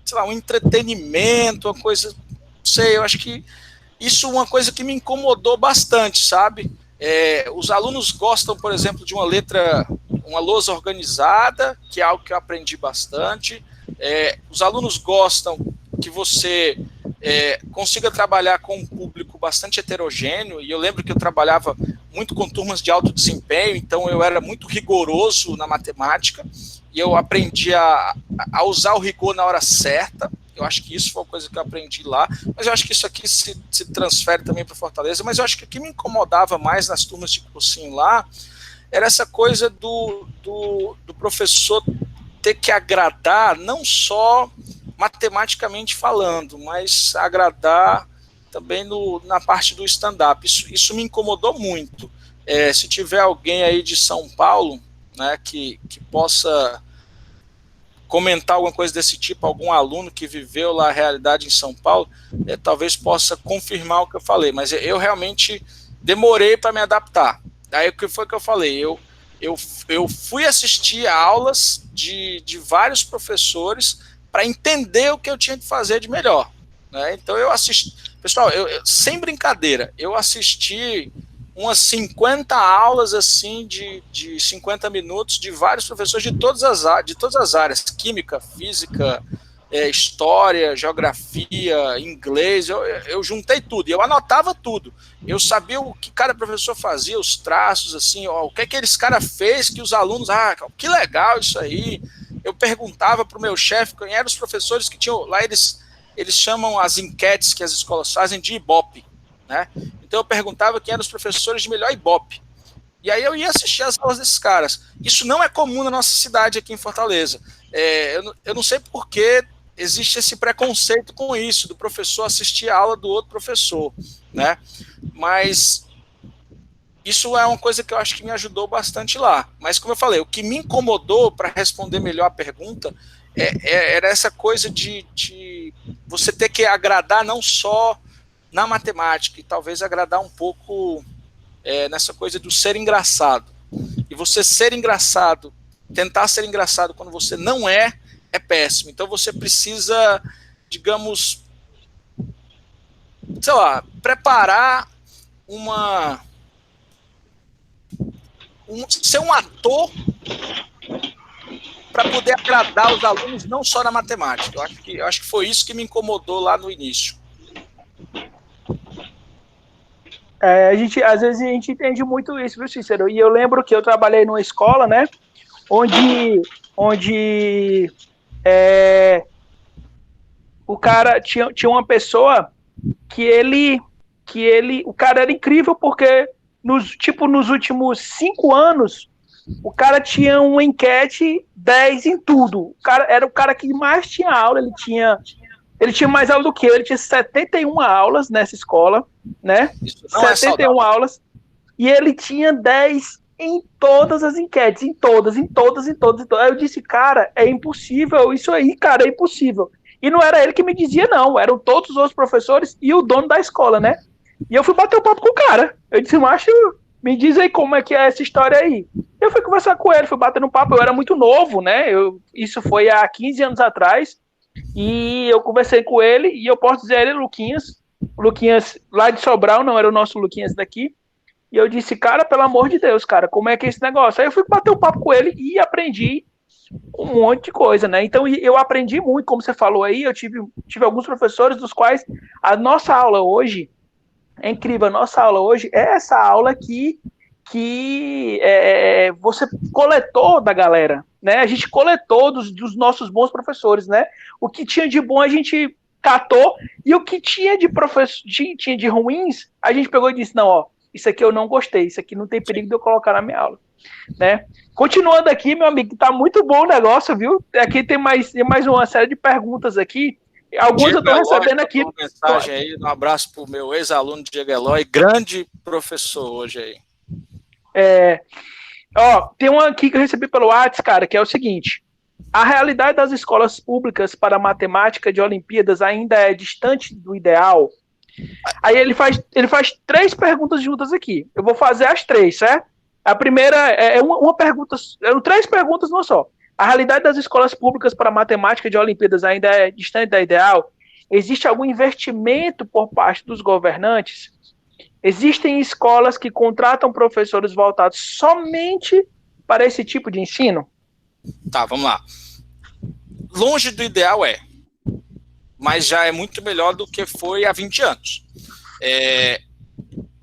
sei lá, um entretenimento, uma coisa, não sei, eu acho que isso é uma coisa que me incomodou bastante, sabe? Os alunos gostam, por exemplo, de uma lousa organizada, que é algo que eu aprendi bastante. Os alunos gostam que você consiga trabalhar com um público bastante heterogêneo, e eu lembro que eu trabalhava muito com turmas de alto desempenho, então eu era muito rigoroso na matemática, e eu aprendi a usar o rigor na hora certa. Eu acho que isso foi uma coisa que eu aprendi lá, mas eu acho que isso aqui se transfere também para Fortaleza, mas eu acho que o que me incomodava mais nas turmas de cursinho lá era essa coisa do professor ter que agradar, não só matematicamente falando, mas agradar também na parte do stand-up. Isso me incomodou muito. Se tiver alguém aí de São Paulo, né, que possa comentar alguma coisa desse tipo, algum aluno que viveu lá a realidade em São Paulo, talvez possa confirmar o que eu falei, mas eu realmente demorei para me adaptar. Aí o que foi que eu falei? Eu fui assistir aulas de vários professores para entender o que eu tinha que fazer de melhor, né? Então eu assisti, pessoal, sem brincadeira, eu assisti umas 50 aulas assim de 50 minutos de vários professores de todas as áreas, química, física, história, geografia, inglês, eu juntei tudo, eu anotava tudo, eu sabia o que cada professor fazia, os traços, assim, o que aqueles cara fez que os alunos, que legal isso aí. Eu perguntava para o meu chefe quem eram os professores que tinham lá, eles chamam as enquetes que as escolas fazem de Ibope, né? Então eu perguntava quem eram os professores de melhor Ibope. E aí eu ia assistir as aulas desses caras. Isso não é comum na nossa cidade aqui em Fortaleza. Eu não sei por que existe esse preconceito com isso, do professor assistir a aula do outro professor, né? Mas isso é uma coisa que eu acho que me ajudou bastante lá. Mas, como eu falei, o que me incomodou, para responder melhor a pergunta, era essa coisa de você ter que agradar não só na matemática, e talvez agradar um pouco nessa coisa do ser engraçado. E você ser engraçado, tentar ser engraçado quando você não é péssimo. Então você precisa, digamos, sei lá, preparar ser um ator para poder agradar os alunos, não só na matemática. Eu acho que foi isso que me incomodou lá no início. Às vezes a gente entende muito isso, viu, Cícero? E eu lembro que eu trabalhei numa escola, né, onde o cara tinha uma pessoa o cara era incrível porque nos últimos 5 anos o cara tinha uma enquete 10 em tudo. O cara era o cara que mais tinha aula, ele tinha mais aula do que eu, ele tinha 71 aulas nessa escola, né? 71 aulas, e ele tinha 10 em todas as enquetes, em todas. Aí eu disse, cara, é impossível, isso aí, cara, é impossível. E não era ele que me dizia, não, eram todos os outros professores e o dono da escola, né? E eu fui bater um papo com o cara. Eu disse, macho, me diz aí como é que é essa história aí. Eu fui conversar com ele, fui batendo um papo, eu era muito novo, né? Isso foi há 15 anos atrás, e eu conversei com ele, e eu posso dizer a ele, Luquinhas lá de Sobral, não era o nosso Luquinhas daqui, e eu disse, cara, pelo amor de Deus, cara, como é que é esse negócio? Aí eu fui bater um papo com ele e aprendi um monte de coisa, né? Então eu aprendi muito, como você falou aí, eu tive alguns professores dos quais a nossa aula hoje é incrível. A nossa aula hoje é essa aula que você coletou da galera, né? A gente coletou dos nossos bons professores, né? O que tinha de bom a gente catou, e o que tinha tinha de ruins, a gente pegou e disse, não, ó, isso aqui eu não gostei, isso aqui não tem perigo de eu colocar na minha aula, né? Continuando aqui, meu amigo, tá muito bom o negócio, viu? Aqui tem mais uma série de perguntas aqui. Alguns eu tô recebendo aqui. Uma mensagem aí, um abraço pro meu ex-aluno Diego Eloy, grande professor hoje aí. Tem uma aqui que eu recebi pelo WhatsApp, cara, que é o seguinte: a realidade das escolas públicas para matemática de Olimpíadas ainda é distante do ideal? Aí ele faz 3 perguntas juntas aqui. Eu vou fazer as 3, certo? A primeira é uma pergunta, 3 perguntas não só. A realidade das escolas públicas para matemática de Olimpíadas ainda é distante da ideal? Existe algum investimento por parte dos governantes? Existem escolas que contratam professores voltados somente para esse tipo de ensino? Tá, vamos lá. Longe do ideal mas já é muito melhor do que foi há 20 anos.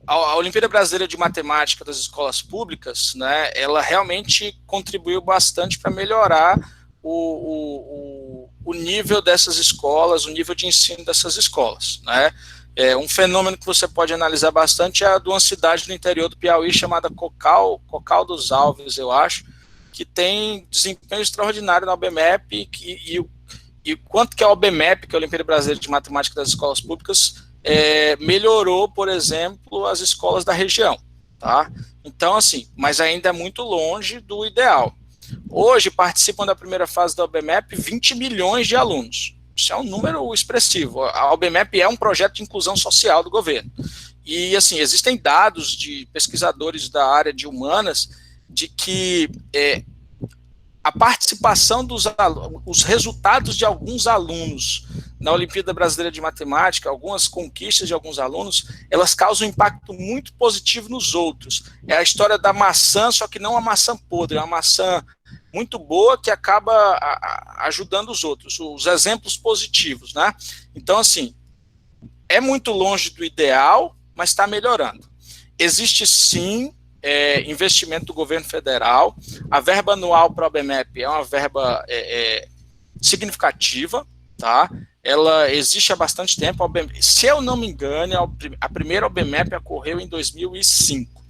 A Olimpíada Brasileira de Matemática das escolas públicas, né, ela realmente contribuiu bastante para melhorar o nível dessas escolas, o nível de ensino dessas escolas, né? Um fenômeno que você pode analisar bastante é a de uma cidade no interior do Piauí chamada Cocal dos Alves, eu acho, que tem desempenho extraordinário na OBMEP, e quanto que a OBMEP, que é a Olimpíada Brasileira de Matemática das Escolas Públicas, melhorou, por exemplo, as escolas da região, tá? Então, assim, mas ainda é muito longe do ideal. Hoje participam da primeira fase da OBMEP 20 milhões de alunos. Isso é um número expressivo. A OBMEP é um projeto de inclusão social do governo. E, assim, existem dados de pesquisadores da área de humanas de que a participação os resultados de alguns alunos na Olimpíada Brasileira de Matemática, algumas conquistas de alguns alunos, elas causam um impacto muito positivo nos outros. É a história da maçã, só que não a maçã podre, é uma maçã muito boa que acaba ajudando os outros, os exemplos positivos, né? Então, assim, é muito longe do ideal, mas está melhorando. Existe, sim, investimento do governo federal. A verba anual para a OBMEP é uma verba significativa, tá? Ela existe há bastante tempo. Se eu não me engano, a primeira OBMEP ocorreu em 2005.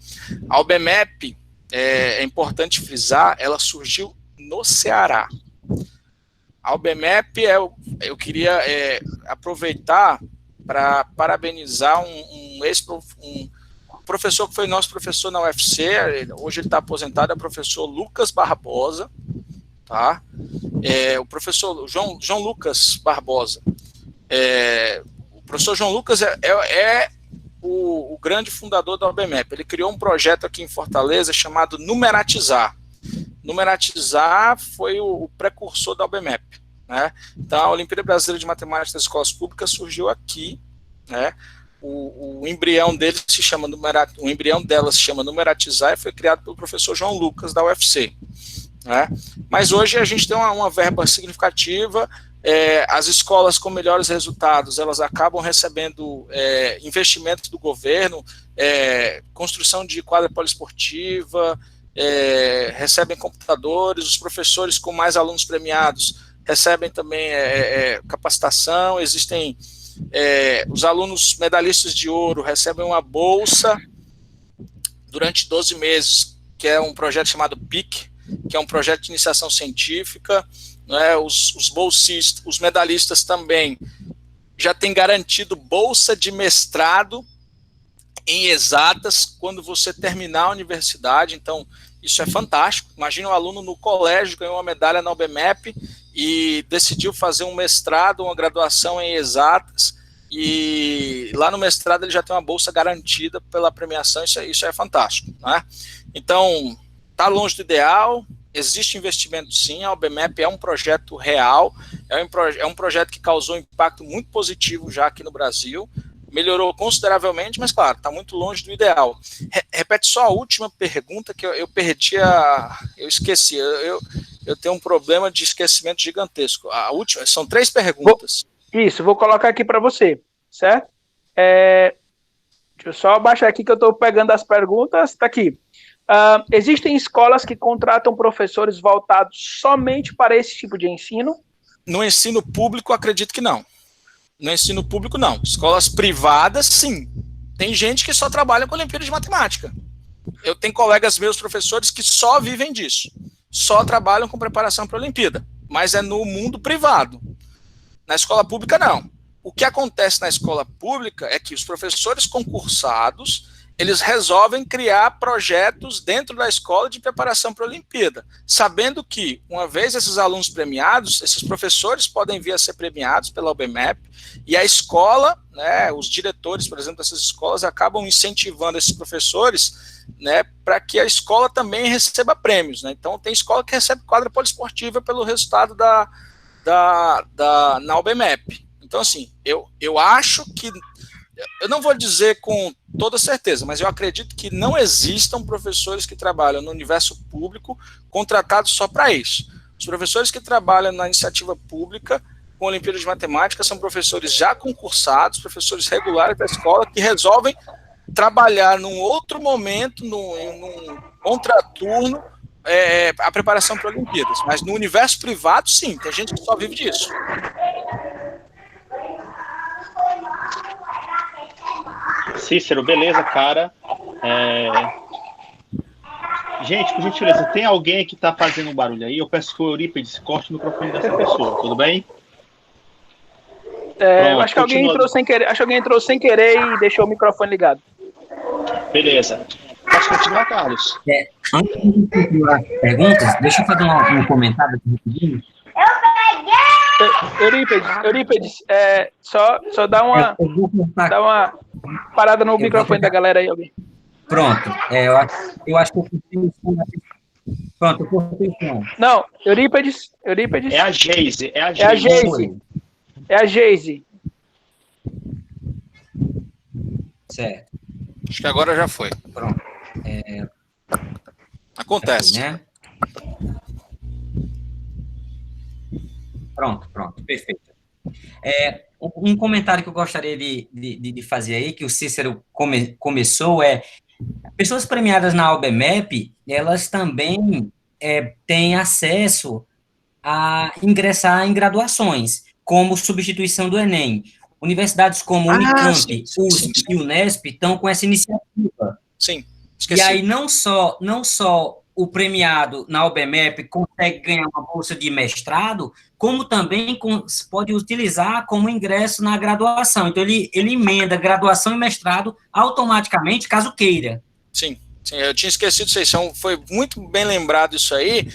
A OBMEP, é importante frisar, ela surgiu no Ceará. A UBMEP, eu queria aproveitar para parabenizar um professor que foi nosso professor na UFC, hoje ele está aposentado, é o professor Lucas Barbosa, tá? O professor João Lucas Barbosa. O professor João Lucas é o grande fundador da UBMEP. Ele criou um projeto aqui em Fortaleza chamado Numeratizar. Numeratizar foi o precursor da UBMEP, né? Então, a Olimpíada Brasileira de Matemática das Escolas Públicas surgiu aqui, né? O embrião dele o embrião dela se chama Numeratizar e foi criado pelo professor João Lucas da UFC, né? Mas hoje a gente tem uma verba significativa. As escolas com melhores resultados, elas acabam recebendo investimentos do governo, construção de quadra poliesportiva, recebem computadores, os professores com mais alunos premiados recebem também capacitação, existem os alunos medalhistas de ouro recebem uma bolsa durante 12 meses, que é um projeto chamado PIC, que é um projeto de iniciação científica, né? Os bolsistas, os medalhistas também já têm garantido bolsa de mestrado em exatas quando você terminar a universidade. Então isso é fantástico. Imagina um aluno no colégio ganhou uma medalha na UBMEP e decidiu fazer um mestrado, uma graduação em exatas, e lá no mestrado ele já tem uma bolsa garantida pela premiação. Isso é fantástico, né? Então está longe do ideal, existe investimento sim, a UBMEP é um projeto real, é um projeto que causou um impacto muito positivo já aqui no Brasil, melhorou consideravelmente, mas claro, está muito longe do ideal. Repete só a última pergunta, que eu perdi eu esqueci, eu tenho um problema de esquecimento gigantesco. A última, são 3 perguntas. Vou colocar aqui para você, certo? Deixa eu só baixar aqui que eu estou pegando as perguntas, está aqui. Existem escolas que contratam professores voltados somente para esse tipo de ensino? No ensino público, acredito que não. No ensino público, não. Escolas privadas, sim. Tem gente que só trabalha com Olimpíada de Matemática. Eu tenho colegas meus, professores, que só vivem disso. Só trabalham com preparação para a Olimpíada. Mas é no mundo privado. Na escola pública, não. O que acontece na escola pública é que os professores concursados, eles resolvem criar projetos dentro da escola de preparação para a Olimpíada, sabendo que, uma vez esses alunos premiados, esses professores podem vir a ser premiados pela UBMEP, e a escola, né, os diretores, por exemplo, dessas escolas, acabam incentivando esses professores, né, para que a escola também receba prêmios, né? Então, tem escola que recebe quadra poliesportiva pelo resultado na UBMEP. Então, assim, eu acho que, eu não vou dizer com toda certeza, mas eu acredito que não existam professores que trabalham no universo público contratados só para isso. Os professores que trabalham na iniciativa pública com a Olimpíada de Matemática são professores já concursados, professores regulares da escola, que resolvem trabalhar num outro momento, num contraturno, a preparação para Olimpíadas. Mas no universo privado, sim, tem gente que só vive disso. Cícero, beleza, cara. Gente, por gentileza, tem alguém que está fazendo um barulho aí? Eu peço que o Eurípides corte o microfone dessa pessoa, tudo bem? Pronto, acho que alguém entrou sem querer. Acho que alguém entrou sem querer e deixou o microfone ligado. Beleza. Posso continuar, Carlos? Antes de continuar as perguntas, deixa eu fazer um comentário aqui rapidinho. Eurípides, só dá uma parada no microfone da galera aí, alguém. Pronto, eu acho que eu consigo. Pronto, eu cortei o som. Não, Eurípides. É a Geise. É a Geise. Certo. Acho que agora já foi. Pronto. Acontece. Né? Pronto, perfeito. Um comentário que eu gostaria de fazer aí, que o Cícero começou, pessoas premiadas na UBMEP, elas também têm acesso a ingressar em graduações, como substituição do Enem. Universidades como Unicamp, USP e Unesp estão com essa iniciativa. Sim. E aí não só o premiado na UBMEP consegue ganhar uma bolsa de mestrado, como também pode utilizar como ingresso na graduação. Então, ele emenda graduação e mestrado automaticamente, caso queira. Sim, eu tinha esquecido disso aí, foi muito bem lembrado isso aí,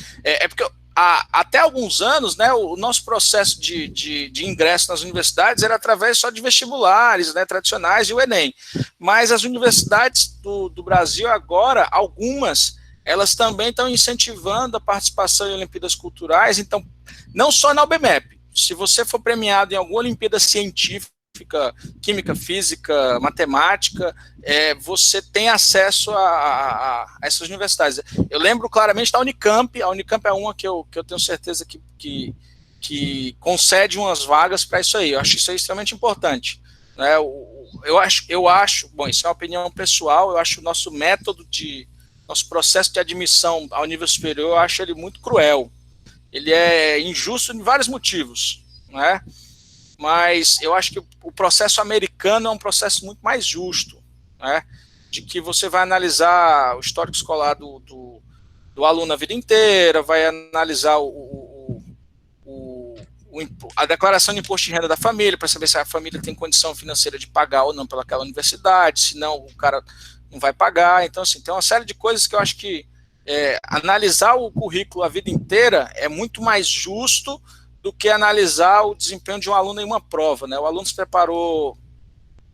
porque até alguns anos, né, o nosso processo de ingresso nas universidades era através só de vestibulares, né, tradicionais e o Enem, mas as universidades do Brasil agora, algumas, elas também estão incentivando a participação em Olimpíadas Culturais, então, não só na UBMEP, se você for premiado em alguma Olimpíada Científica, Química, Física, Matemática, você tem acesso a essas universidades. Eu lembro claramente da Unicamp, a Unicamp é uma que eu tenho certeza que concede umas vagas para isso aí, eu acho isso aí extremamente importante. Né? Eu acho, bom, isso é uma opinião pessoal, eu acho o nosso nosso processo de admissão ao nível superior, eu acho ele muito cruel. Ele é injusto em vários motivos, né? Mas eu acho que o processo americano é um processo muito mais justo, né? De que você vai analisar o histórico escolar do aluno a vida inteira, vai analisar a declaração de imposto de renda da família, para saber se a família tem condição financeira de pagar ou não pelaquela universidade, senão o cara não vai pagar. Então, assim, tem uma série de coisas que eu acho que analisar o currículo a vida inteira é muito mais justo do que analisar o desempenho de um aluno em uma prova, né? O aluno se preparou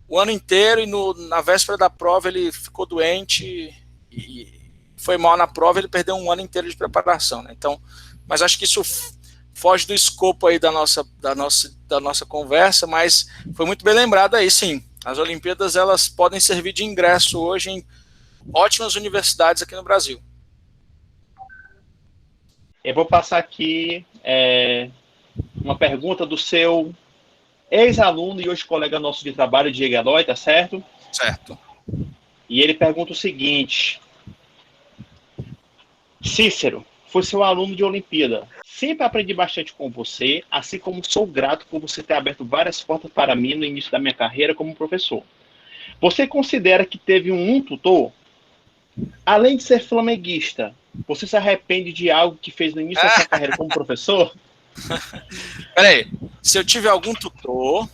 o ano inteiro e na véspera da prova ele ficou doente e foi mal na prova, ele perdeu um ano inteiro de preparação, né? Então, mas acho que isso foge do escopo aí da nossa conversa, mas foi muito bem lembrado aí, sim. As Olimpíadas, elas podem servir de ingresso hoje em ótimas universidades aqui no Brasil. Eu vou passar aqui uma pergunta do seu ex-aluno e hoje colega nosso de trabalho, Diego Eloy, tá certo? Certo. E ele pergunta o seguinte: Cícero, fui seu aluno de Olimpíada. Sempre aprendi bastante com você, assim como sou grato por você ter aberto várias portas para mim no início da minha carreira como professor. Você considera que teve um tutor? Além de ser flamenguista, você se arrepende de algo que fez no início da sua carreira como professor? Peraí, se eu tive algum tutor,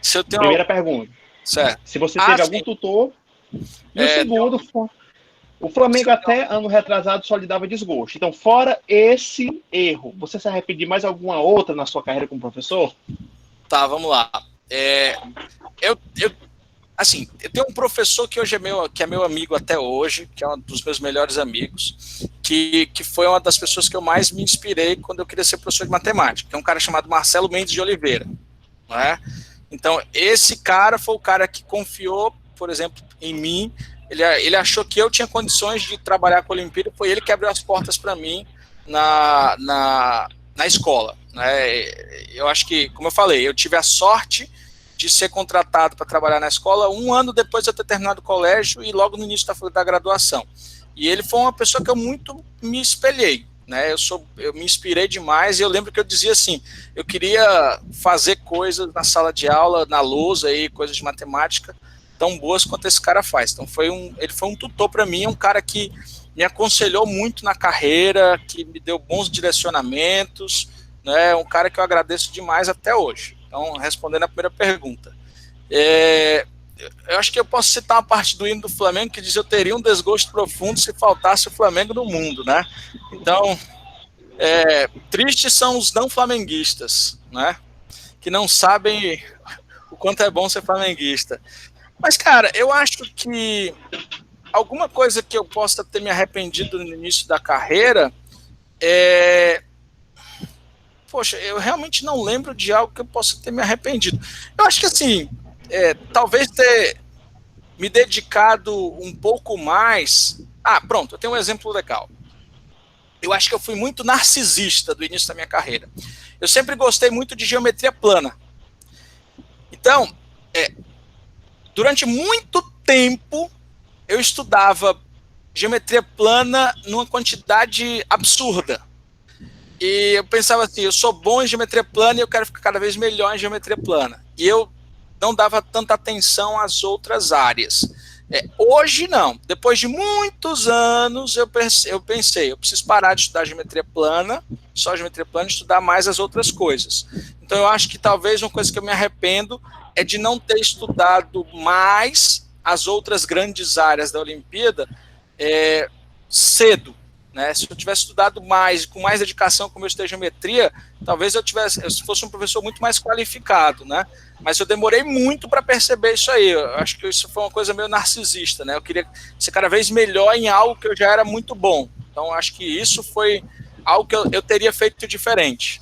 se eu tenho... Primeira pergunta. Certo. Se você teve algum tutor, e o segundo, o Flamengo até ano retrasado só lhe dava desgosto. Então, fora esse erro, você se arrepende de mais alguma outra na sua carreira como professor? Tá, vamos lá. Eu tenho um professor que hoje que é meu amigo até hoje, que é um dos meus melhores amigos, que foi uma das pessoas que eu mais me inspirei quando eu queria ser professor de matemática, que é um cara chamado Marcelo Mendes de Oliveira. Né? Então, esse cara foi o cara que confiou, por exemplo, em mim. Ele achou que eu tinha condições de trabalhar com a Olimpíada, foi ele que abriu as portas para mim na escola. Né? Eu acho que, como eu falei, eu tive a sorte de ser contratado para trabalhar na escola 1 ano depois de eu ter terminado o colégio e logo no início da graduação. E ele foi uma pessoa que eu muito me espelhei, né? Eu me inspirei demais e eu lembro que eu dizia assim, eu queria fazer coisas na sala de aula, na lousa, aí, coisas de matemática tão boas quanto esse cara faz. Então ele foi um tutor para mim, um cara que me aconselhou muito na carreira, que me deu bons direcionamentos, né? Um cara que eu agradeço demais até hoje. Então, respondendo a primeira pergunta, eu acho que eu posso citar uma parte do hino do Flamengo que diz: eu teria um desgosto profundo se faltasse o Flamengo no mundo, né? Então, tristes são os não flamenguistas, né? Que não sabem o quanto é bom ser flamenguista. Mas, cara, eu acho que alguma coisa que eu possa ter me arrependido no início da carreira poxa, eu realmente não lembro de algo que eu possa ter me arrependido. Eu acho que, assim, talvez ter me dedicado um pouco mais... pronto, eu tenho um exemplo legal. Eu acho que eu fui muito narcisista do início da minha carreira. Eu sempre gostei muito de geometria plana. Então, durante muito tempo, eu estudava geometria plana numa quantidade absurda. E eu pensava assim, eu sou bom em geometria plana e eu quero ficar cada vez melhor em geometria plana. E eu não dava tanta atenção às outras áreas. Hoje não. Depois de muitos anos, eu pensei, eu preciso parar de estudar geometria plana, só geometria plana, e estudar mais as outras coisas. Então eu acho que talvez uma coisa que eu me arrependo é de não ter estudado mais as outras grandes áreas da Olimpíada cedo. Né? Se eu tivesse estudado mais, com mais dedicação, como eu estudei geometria, talvez eu fosse um professor muito mais qualificado, né? Mas eu demorei muito para perceber isso aí. Eu acho que isso foi uma coisa meio narcisista, né? Eu queria ser cada vez melhor em algo que eu já era muito bom. Então, acho que isso foi algo que eu teria feito diferente.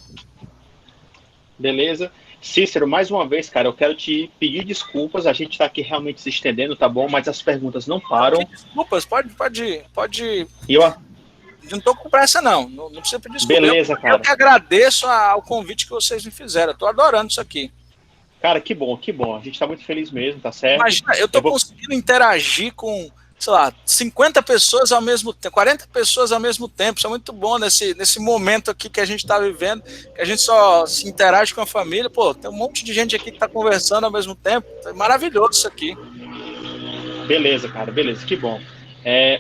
Beleza. Cícero, mais uma vez, cara, eu quero te pedir desculpas. A gente está aqui realmente se estendendo, tá bom? Mas as perguntas não param. Desculpas, pode. E eu não tô com pressa, não. Não precisa pedir desculpa. Beleza, cara. Eu que agradeço ao convite que vocês me fizeram. Eu tô adorando isso aqui. Cara, que bom, que bom. A gente tá muito feliz mesmo, tá certo? Imagina, eu tô conseguindo interagir com, sei lá, 50 pessoas ao mesmo tempo, 40 pessoas ao mesmo tempo. Isso é muito bom nesse momento aqui que a gente tá vivendo, que a gente só se interage com a família. Pô, tem um monte de gente aqui que tá conversando ao mesmo tempo. É maravilhoso isso aqui. Beleza, cara, beleza, que bom.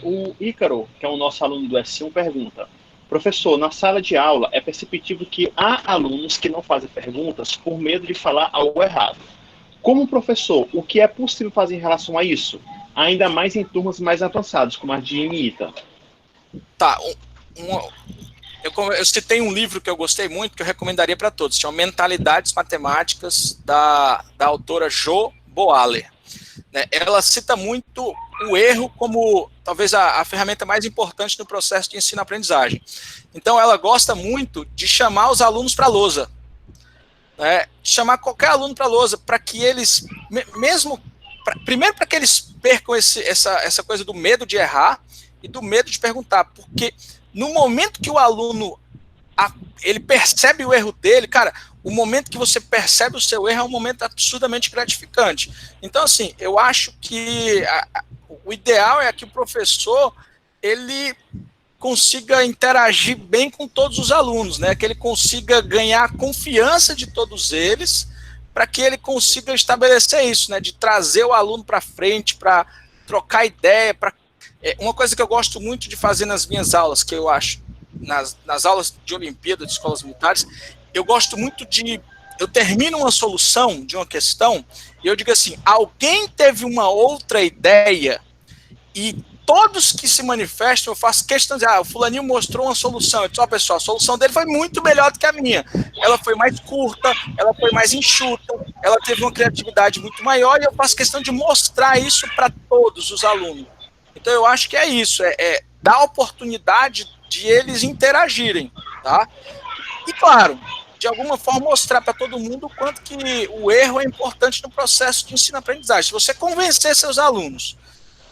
O Ícaro, que é o nosso aluno do S1, pergunta: professor, na sala de aula é perceptível que há alunos que não fazem perguntas por medo de falar algo errado. Como professor, o que é possível fazer em relação a isso? Ainda mais em turmas mais avançadas, como a de ITA. Tá, eu citei um livro que eu gostei muito, que eu recomendaria para todos, chama Mentalidades Matemáticas, da autora Jo Boaler. Ela cita muito o erro como talvez a ferramenta mais importante no processo de ensino-aprendizagem. Então, ela gosta muito de chamar os alunos para a lousa. Chamar qualquer aluno para a lousa, para que eles, primeiro para que eles percam essa coisa do medo de errar e do medo de perguntar, porque no momento que o aluno ele percebe o erro dele, cara, o momento que você percebe o seu erro é um momento absurdamente gratificante. Então, assim, eu acho que o ideal é que o professor ele consiga interagir bem com todos os alunos, né? Que ele consiga ganhar a confiança de todos eles, para que ele consiga estabelecer isso, né? De trazer o aluno para frente, para trocar ideia. Uma coisa que eu gosto muito de fazer nas minhas aulas, que eu acho, nas aulas de Olimpíada, de escolas militares, eu gosto muito eu termino uma solução de uma questão e eu digo assim, alguém teve uma outra ideia e todos que se manifestam, eu faço questão de dizer, o fulaninho mostrou uma solução. Eu disse, pessoal, a solução dele foi muito melhor do que a minha. Ela foi mais curta, ela foi mais enxuta, ela teve uma criatividade muito maior e eu faço questão de mostrar isso para todos os alunos. Então eu acho que é isso, dar oportunidade de eles interagirem, tá? E claro, de alguma forma mostrar para todo mundo o quanto que o erro é importante no processo de ensino-aprendizagem. Se você convencer seus alunos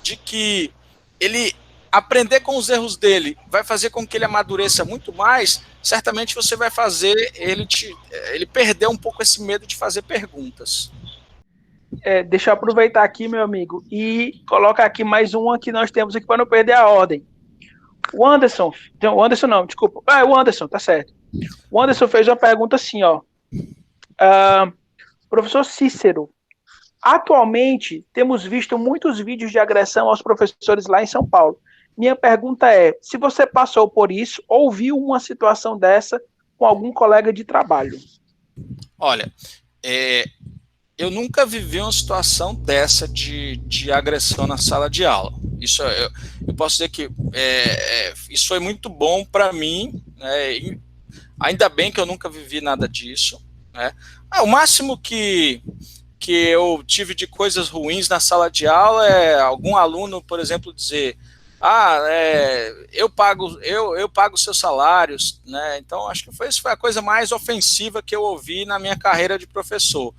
de que ele aprender com os erros dele vai fazer com que ele amadureça muito mais, certamente você vai fazer ele perder um pouco esse medo de fazer perguntas. Deixa eu aproveitar aqui, meu amigo, e colocar aqui mais uma que nós temos aqui para não perder a ordem. O Anderson, tá certo. O Anderson fez uma pergunta assim, ó. Professor Cícero, atualmente temos visto muitos vídeos de agressão aos professores lá em São Paulo. Minha pergunta é, se você passou por isso ou viu uma situação dessa com algum colega de trabalho? Olha, eu nunca vivi uma situação dessa de agressão na sala de aula. Isso eu posso dizer que isso foi muito bom para mim, né? Ainda bem que eu nunca vivi nada disso, né? O máximo que eu tive de coisas ruins na sala de aula é algum aluno, por exemplo, dizer eu pago seus salários, né? Então acho que isso foi a coisa mais ofensiva que eu ouvi na minha carreira de professor.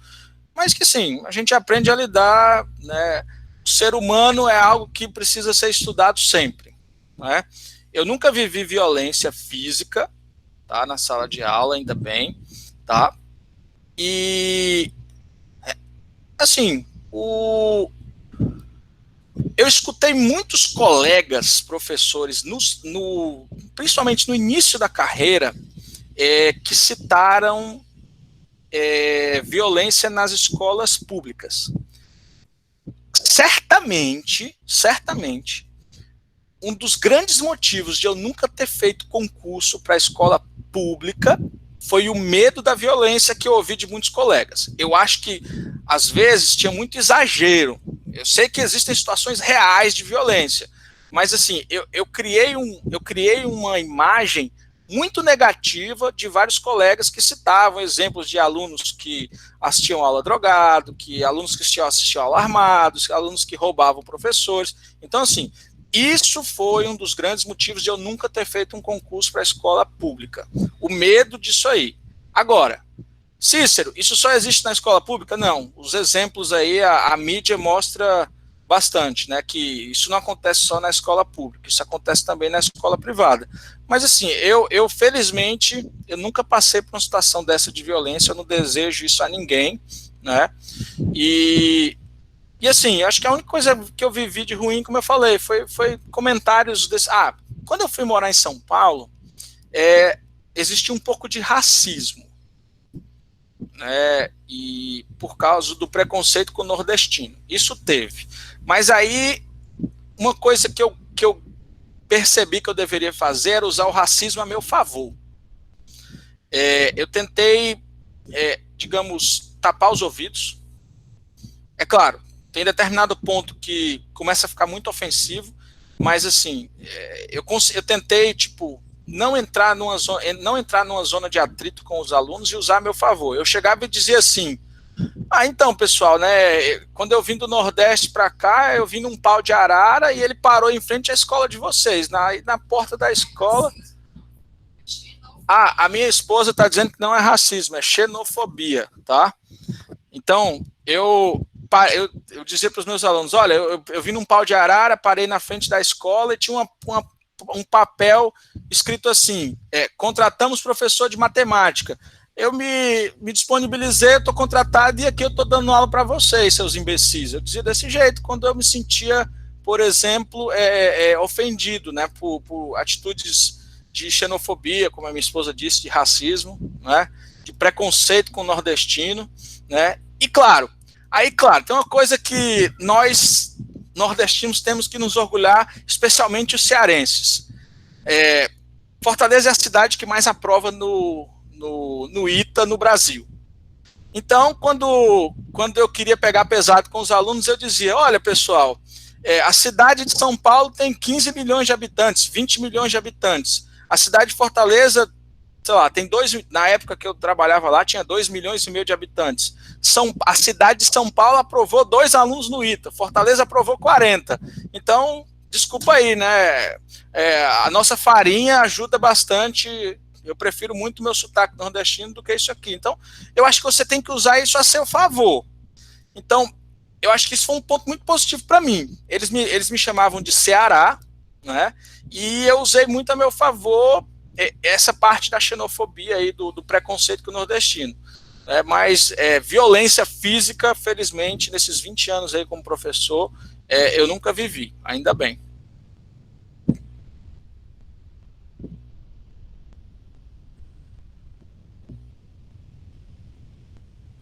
Mas que sim, a gente aprende a lidar, né? O ser humano é algo que precisa ser estudado sempre, né? Eu nunca vivi violência física, tá, na sala de aula, ainda bem, tá? E assim, eu escutei muitos colegas professores, principalmente no início da carreira, que citaram violência nas escolas públicas. certamente, um dos grandes motivos de eu nunca ter feito concurso para a escola pública foi o medo da violência que eu ouvi de muitos colegas. Eu acho que, às vezes, tinha muito exagero. Eu sei que existem situações reais de violência, mas, assim, eu criei uma imagem muito negativa de vários colegas que citavam exemplos de alunos que assistiam aula drogado, alunos que assistiam aula armados, alunos que roubavam professores. Então, assim, isso foi um dos grandes motivos de eu nunca ter feito um concurso para a escola pública. O medo disso aí. Agora, Cícero, isso só existe na escola pública? Não. Os exemplos aí, a mídia mostra bastante, né, que isso não acontece só na escola pública, isso acontece também na escola privada. Mas, assim, eu felizmente, eu nunca passei por uma situação dessa de violência, eu não desejo isso a ninguém, né, e assim, acho que a única coisa que eu vivi de ruim, como eu falei, foi comentários desse... quando eu fui morar em São Paulo, existia um pouco de racismo, né, e por causa do preconceito com o nordestino. Isso teve. Mas aí, uma coisa que eu percebi que eu deveria fazer era usar o racismo a meu favor. Eu tentei, digamos, tapar os ouvidos. É claro, tem determinado ponto que começa a ficar muito ofensivo, mas, assim, eu tentei, tipo, não entrar numa zona de atrito com os alunos e usar a meu favor. Eu chegava e dizia assim: então, pessoal, né, quando eu vim do Nordeste para cá, eu vim num pau de arara e ele parou em frente à escola de vocês. Na porta da escola... a minha esposa está dizendo que não é racismo, é xenofobia, tá? Então, eu dizia para os meus alunos: olha, eu vim num pau de arara, parei na frente da escola e tinha um papel escrito assim: contratamos professor de matemática. Eu me disponibilizei, estou contratado e aqui eu estou dando aula para vocês, seus imbecis. Eu dizia desse jeito, quando eu me sentia, por exemplo, ofendido, né, por atitudes de xenofobia, como a minha esposa disse, de racismo, né, de preconceito com o nordestino, né, e claro, tem uma coisa que nós, nordestinos, temos que nos orgulhar, especialmente os cearenses. Fortaleza é a cidade que mais aprova no ITA no Brasil. Então, quando eu queria pegar pesado com os alunos, eu dizia: olha, pessoal, a cidade de São Paulo tem 15 milhões de habitantes, 20 milhões de habitantes. A cidade de Fortaleza, sei lá, tem na época que eu trabalhava lá, tinha 2 milhões e meio de habitantes. A cidade de São Paulo aprovou 2 alunos no ITA, Fortaleza aprovou 40. Então, desculpa aí, né? A nossa farinha ajuda bastante. Eu prefiro muito o meu sotaque nordestino do que isso aqui. Então, eu acho que você tem que usar isso a seu favor. Então, eu acho que isso foi um ponto muito positivo para mim. Eles me chamavam de Ceará, né? E eu usei muito a meu favor essa parte da xenofobia aí, do preconceito com o nordestino. Mas violência física, felizmente, nesses 20 anos aí como professor, eu nunca vivi, ainda bem.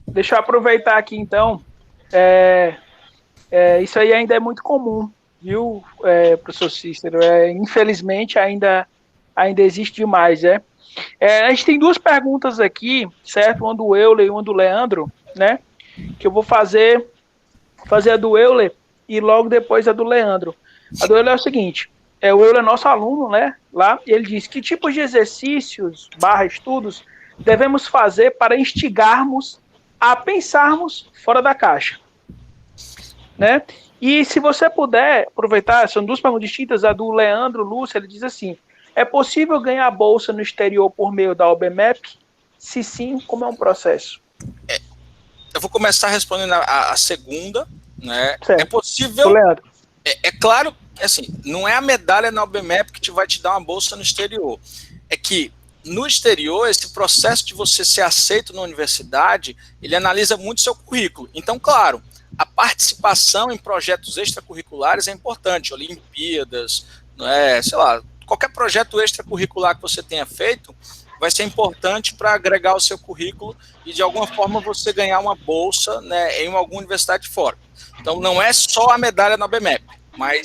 Deixa eu aproveitar aqui, então. Isso aí ainda é muito comum, viu, professor Cícero? Infelizmente, ainda existe demais, a gente tem 2 perguntas aqui, certo? Uma do Euler e uma do Leandro, né? Que eu vou fazer a do Euler e logo depois a do Leandro. A do Euler é o seguinte: o Euler é nosso aluno, né? Lá, e ele diz: que tipos de exercícios / estudos devemos fazer para instigarmos a pensarmos fora da caixa, né? E se você puder aproveitar, são 2 perguntas distintas. A do Leandro Lúcio, ele diz assim: é possível ganhar bolsa no exterior por meio da OBMEP? Se sim, como é um processo? Eu vou começar respondendo a segunda, né? Certo. É possível. Leandro. Claro, assim, não é a medalha na OBMEP que vai te dar uma bolsa no exterior. É que no exterior, esse processo de você ser aceito na universidade, ele analisa muito seu currículo. Então, claro, a participação em projetos extracurriculares é importante, Olimpíadas, sei lá, qualquer projeto extracurricular que você tenha feito vai ser importante para agregar o seu currículo e, de alguma forma, você ganhar uma bolsa, né, em alguma universidade fora. Então, não é só a medalha na ABMEP, mas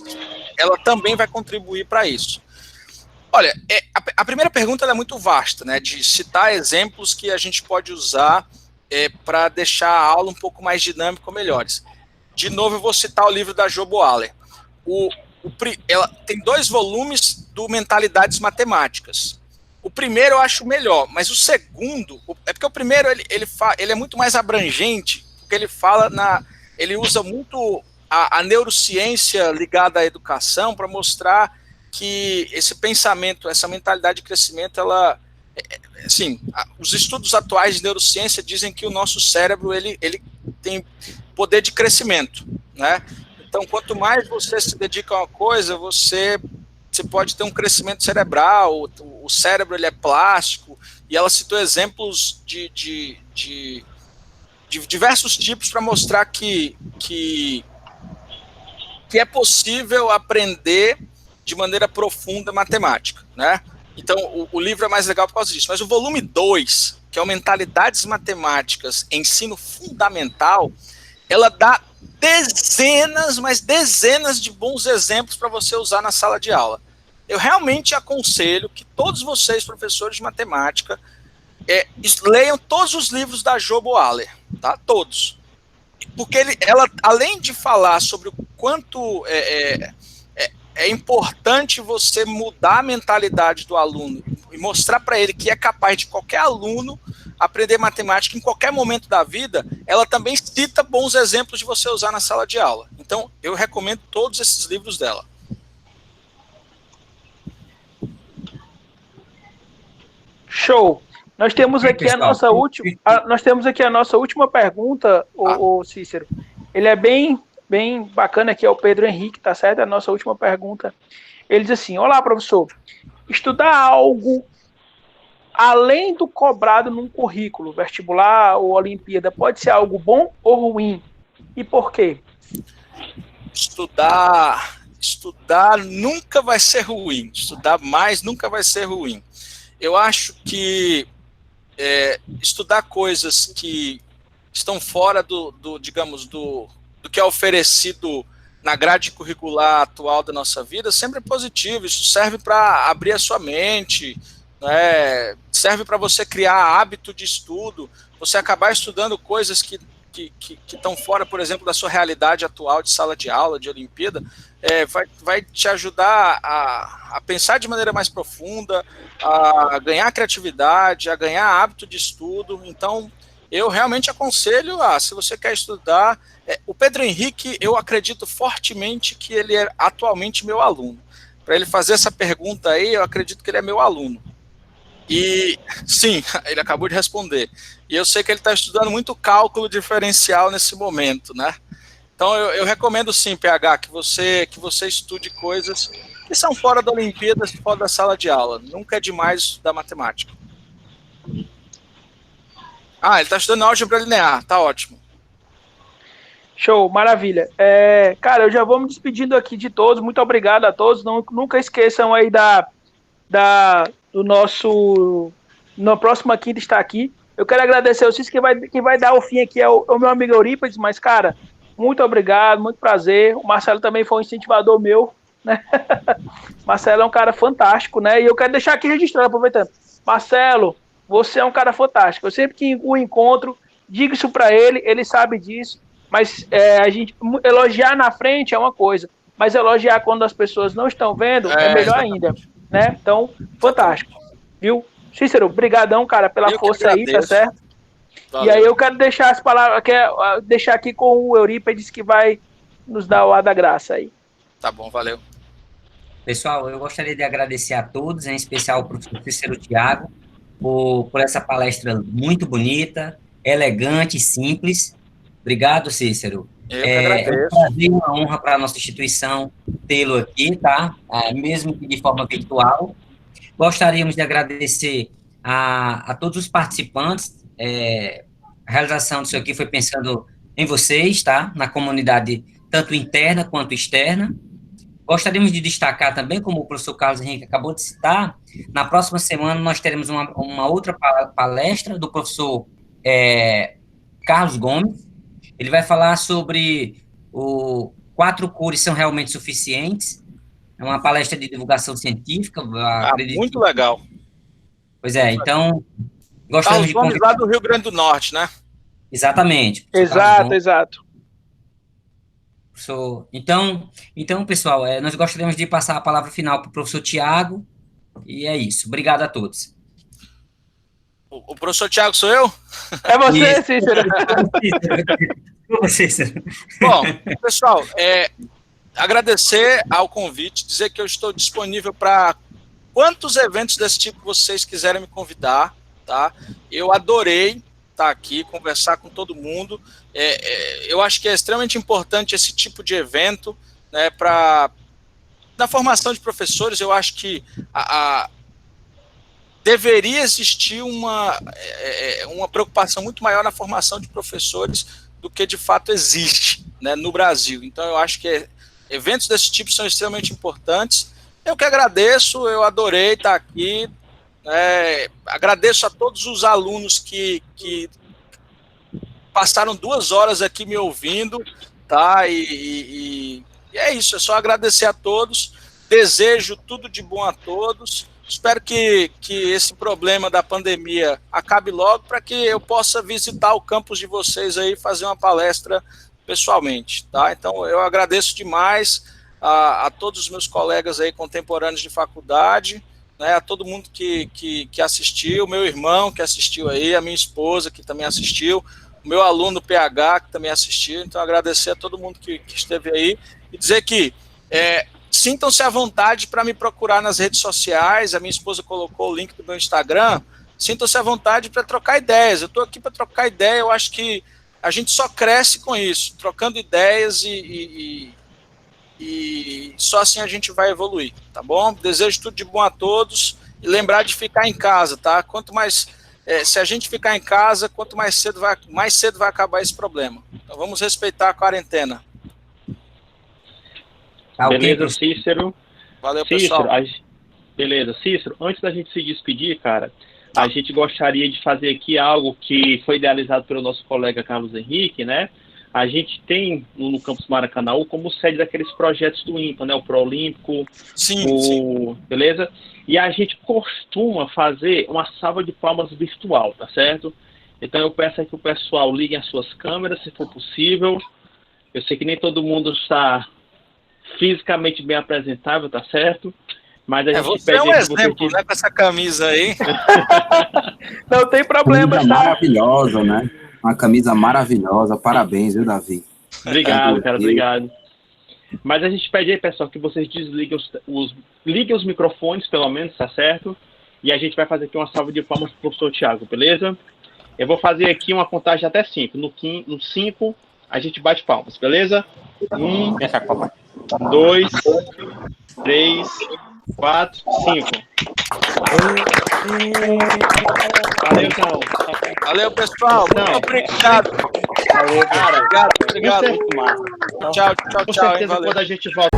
ela também vai contribuir para isso. Olha, a primeira pergunta é muito vasta, né, de citar exemplos que a gente pode usar para deixar a aula um pouco mais dinâmica ou melhores. De novo, eu vou citar o livro da Jo Boaler. Ela tem 2 volumes do Mentalidades Matemáticas. O primeiro eu acho melhor, mas o segundo, é porque o primeiro ele é muito mais abrangente, porque ele usa muito a neurociência ligada à educação para mostrar que esse pensamento, essa mentalidade de crescimento, ela, assim, os estudos atuais de neurociência dizem que o nosso cérebro ele tem poder de crescimento, né? Então, quanto mais você se dedica a uma coisa, você pode ter um crescimento cerebral, o cérebro ele é plástico, e ela citou exemplos de diversos tipos para mostrar que é possível aprender de maneira profunda matemática, né? Então, o livro é mais legal por causa disso. Mas o volume 2, que é o Mentalidades Matemáticas, Ensino Fundamental, ela dá dezenas, mas dezenas de bons exemplos para você usar na sala de aula. Eu realmente aconselho que todos vocês, professores de matemática, leiam todos os livros da Jo Boaler, tá? Todos. Porque ela, além de falar sobre o quanto é importante você mudar a mentalidade do aluno e mostrar para ele que é capaz de qualquer aluno aprender matemática em qualquer momento da vida, ela também cita bons exemplos de você usar na sala de aula. Então, eu recomendo todos esses livros dela. Show! Nós temos aqui a nossa última pergunta, o Cícero. Ele é bem bacana aqui, é o Pedro Henrique, tá certo? A nossa última pergunta. Ele diz assim: olá, professor. Estudar algo além do cobrado num currículo, vestibular ou Olimpíada, pode ser algo bom ou ruim? E por quê? Estudar nunca vai ser ruim. Estudar mais nunca vai ser ruim. Eu acho que estudar coisas que estão fora digamos, do que é oferecido na grade curricular atual da nossa vida sempre é positivo. Isso serve para abrir a sua mente, né? Serve para você criar hábito de estudo, você acabar estudando coisas que estão fora, por exemplo, da sua realidade atual de sala de aula, de Olimpíada, vai te ajudar a pensar de maneira mais profunda, a ganhar criatividade, a ganhar hábito de estudo. Então, eu realmente aconselho, se você quer estudar, o Pedro Henrique, eu acredito fortemente que ele é atualmente meu aluno. Para ele fazer essa pergunta aí, eu acredito que ele é meu aluno. E, sim, ele acabou de responder. E eu sei que ele está estudando muito cálculo diferencial nesse momento, né? Então, eu recomendo sim, PH, que você estude coisas que são fora da Olimpíada, fora da sala de aula. Nunca é demais estudar matemática. Ele está estudando álgebra linear, tá ótimo. Show, maravilha. Cara, eu já vou me despedindo aqui de todos. Muito obrigado a todos. Nunca esqueçam aí do nosso... Na próxima quinta está aqui. Eu quero agradecer ao Cis, que vai dar o fim aqui é o meu amigo Eurípides, mas, cara, muito obrigado, muito prazer. O Marcelo também foi um incentivador meu, né? Marcelo é um cara fantástico, né? E eu quero deixar aqui registrado, aproveitando. Marcelo, você é um cara fantástico. Eu sempre que o encontro, digo isso para ele sabe disso, mas a gente elogiar na frente é uma coisa, mas elogiar quando as pessoas não estão vendo é melhor ainda, né? Então, fantástico, viu? Cícero, brigadão, cara, pela força aí, tá certo? Valeu. E aí eu quero deixar as palavras, deixar aqui com o Eurípides, que vai nos dar o ar da graça aí. Tá bom, valeu. Pessoal, eu gostaria de agradecer a todos, em especial ao professor Cícero Thiago, por essa palestra muito bonita, elegante, simples. Obrigado, Cícero. É um prazer e uma honra para a nossa instituição tê-lo aqui, tá? Mesmo que de forma virtual. Gostaríamos de agradecer a todos os participantes. A realização disso aqui foi pensando em vocês, tá? Na comunidade, tanto interna quanto externa. Gostaríamos de destacar também, como o professor Carlos Henrique acabou de citar, na próxima semana nós teremos uma outra palestra do professor Carlos Gomes. Ele vai falar sobre 4 cores são realmente suficientes. É uma palestra de divulgação científica. Muito legal. Pois é, então... Carlos Gomes lá do Rio Grande do Norte, né? Exatamente. Exato. Então, pessoal, nós gostaríamos de passar a palavra final para o professor Tiago, e é isso. Obrigado a todos. O professor Tiago sou eu? É você, Cícero. Cícero. Bom, pessoal, agradecer ao convite, dizer que eu estou disponível para quantos eventos desse tipo vocês quiserem me convidar, tá? Eu adorei estar aqui, conversar com todo mundo. Eu acho que é extremamente importante esse tipo de evento, né, na formação de professores. Eu acho que deveria existir uma preocupação muito maior na formação de professores do que de fato existe, né, no Brasil. Então eu acho que eventos desse tipo são extremamente importantes. Eu que agradeço, eu adorei estar aqui. Agradeço a todos os alunos que passaram 2 horas aqui me ouvindo, tá? E é isso, é só agradecer a todos, desejo tudo de bom a todos, espero que esse problema da pandemia acabe logo para que eu possa visitar o campus de vocês aí e fazer uma palestra pessoalmente, tá? Então eu agradeço demais a todos os meus colegas aí contemporâneos de faculdade, né, a todo mundo que assistiu, meu irmão que assistiu aí, a minha esposa que também assistiu, o meu aluno PH que também assistiu. Então agradecer a todo mundo que esteve aí e dizer que sintam-se à vontade para me procurar nas redes sociais. A minha esposa colocou o link do meu Instagram, sintam-se à vontade para trocar ideias, eu estou aqui para trocar ideia. Eu acho que a gente só cresce com isso, trocando ideias e só assim a gente vai evoluir, tá bom? Desejo tudo de bom a todos e lembrar de ficar em casa, tá? Quanto mais, se a gente ficar em casa, quanto mais cedo vai acabar esse problema. Então vamos respeitar a quarentena. Beleza, Cícero? Valeu, pessoal. Beleza, Cícero, antes da gente se despedir, cara, a gente gostaria de fazer aqui algo que foi idealizado pelo nosso colega Carlos Henrique, né? A gente tem no Campus Maracanaú como sede daqueles projetos do INPA, né? O Pró-Olímpico, sim. Beleza? E a gente costuma fazer uma salva de palmas virtual, tá certo? Então eu peço aí que o pessoal ligue as suas câmeras, se for possível. Eu sei que nem todo mundo está fisicamente bem apresentável, tá certo? Mas a gente você é um exemplo, né? Com essa camisa aí. Não tem problema, tá? Maravilhosa, né? Uma camisa maravilhosa, parabéns, viu, Davi? Obrigado, cara, obrigado. Mas a gente pede aí, pessoal, que vocês desliguem liguem os microfones, pelo menos, tá certo? E a gente vai fazer aqui uma salva de palmas pro professor Tiago, beleza? Eu vou fazer aqui uma contagem até 5. No 5, a gente bate palmas, beleza? 1, 2, 3, 4, 5. Valeu, então. Valeu, pessoal. Muito obrigado. Valeu, cara. Obrigado. Com certeza, Tchau. quando a gente volta.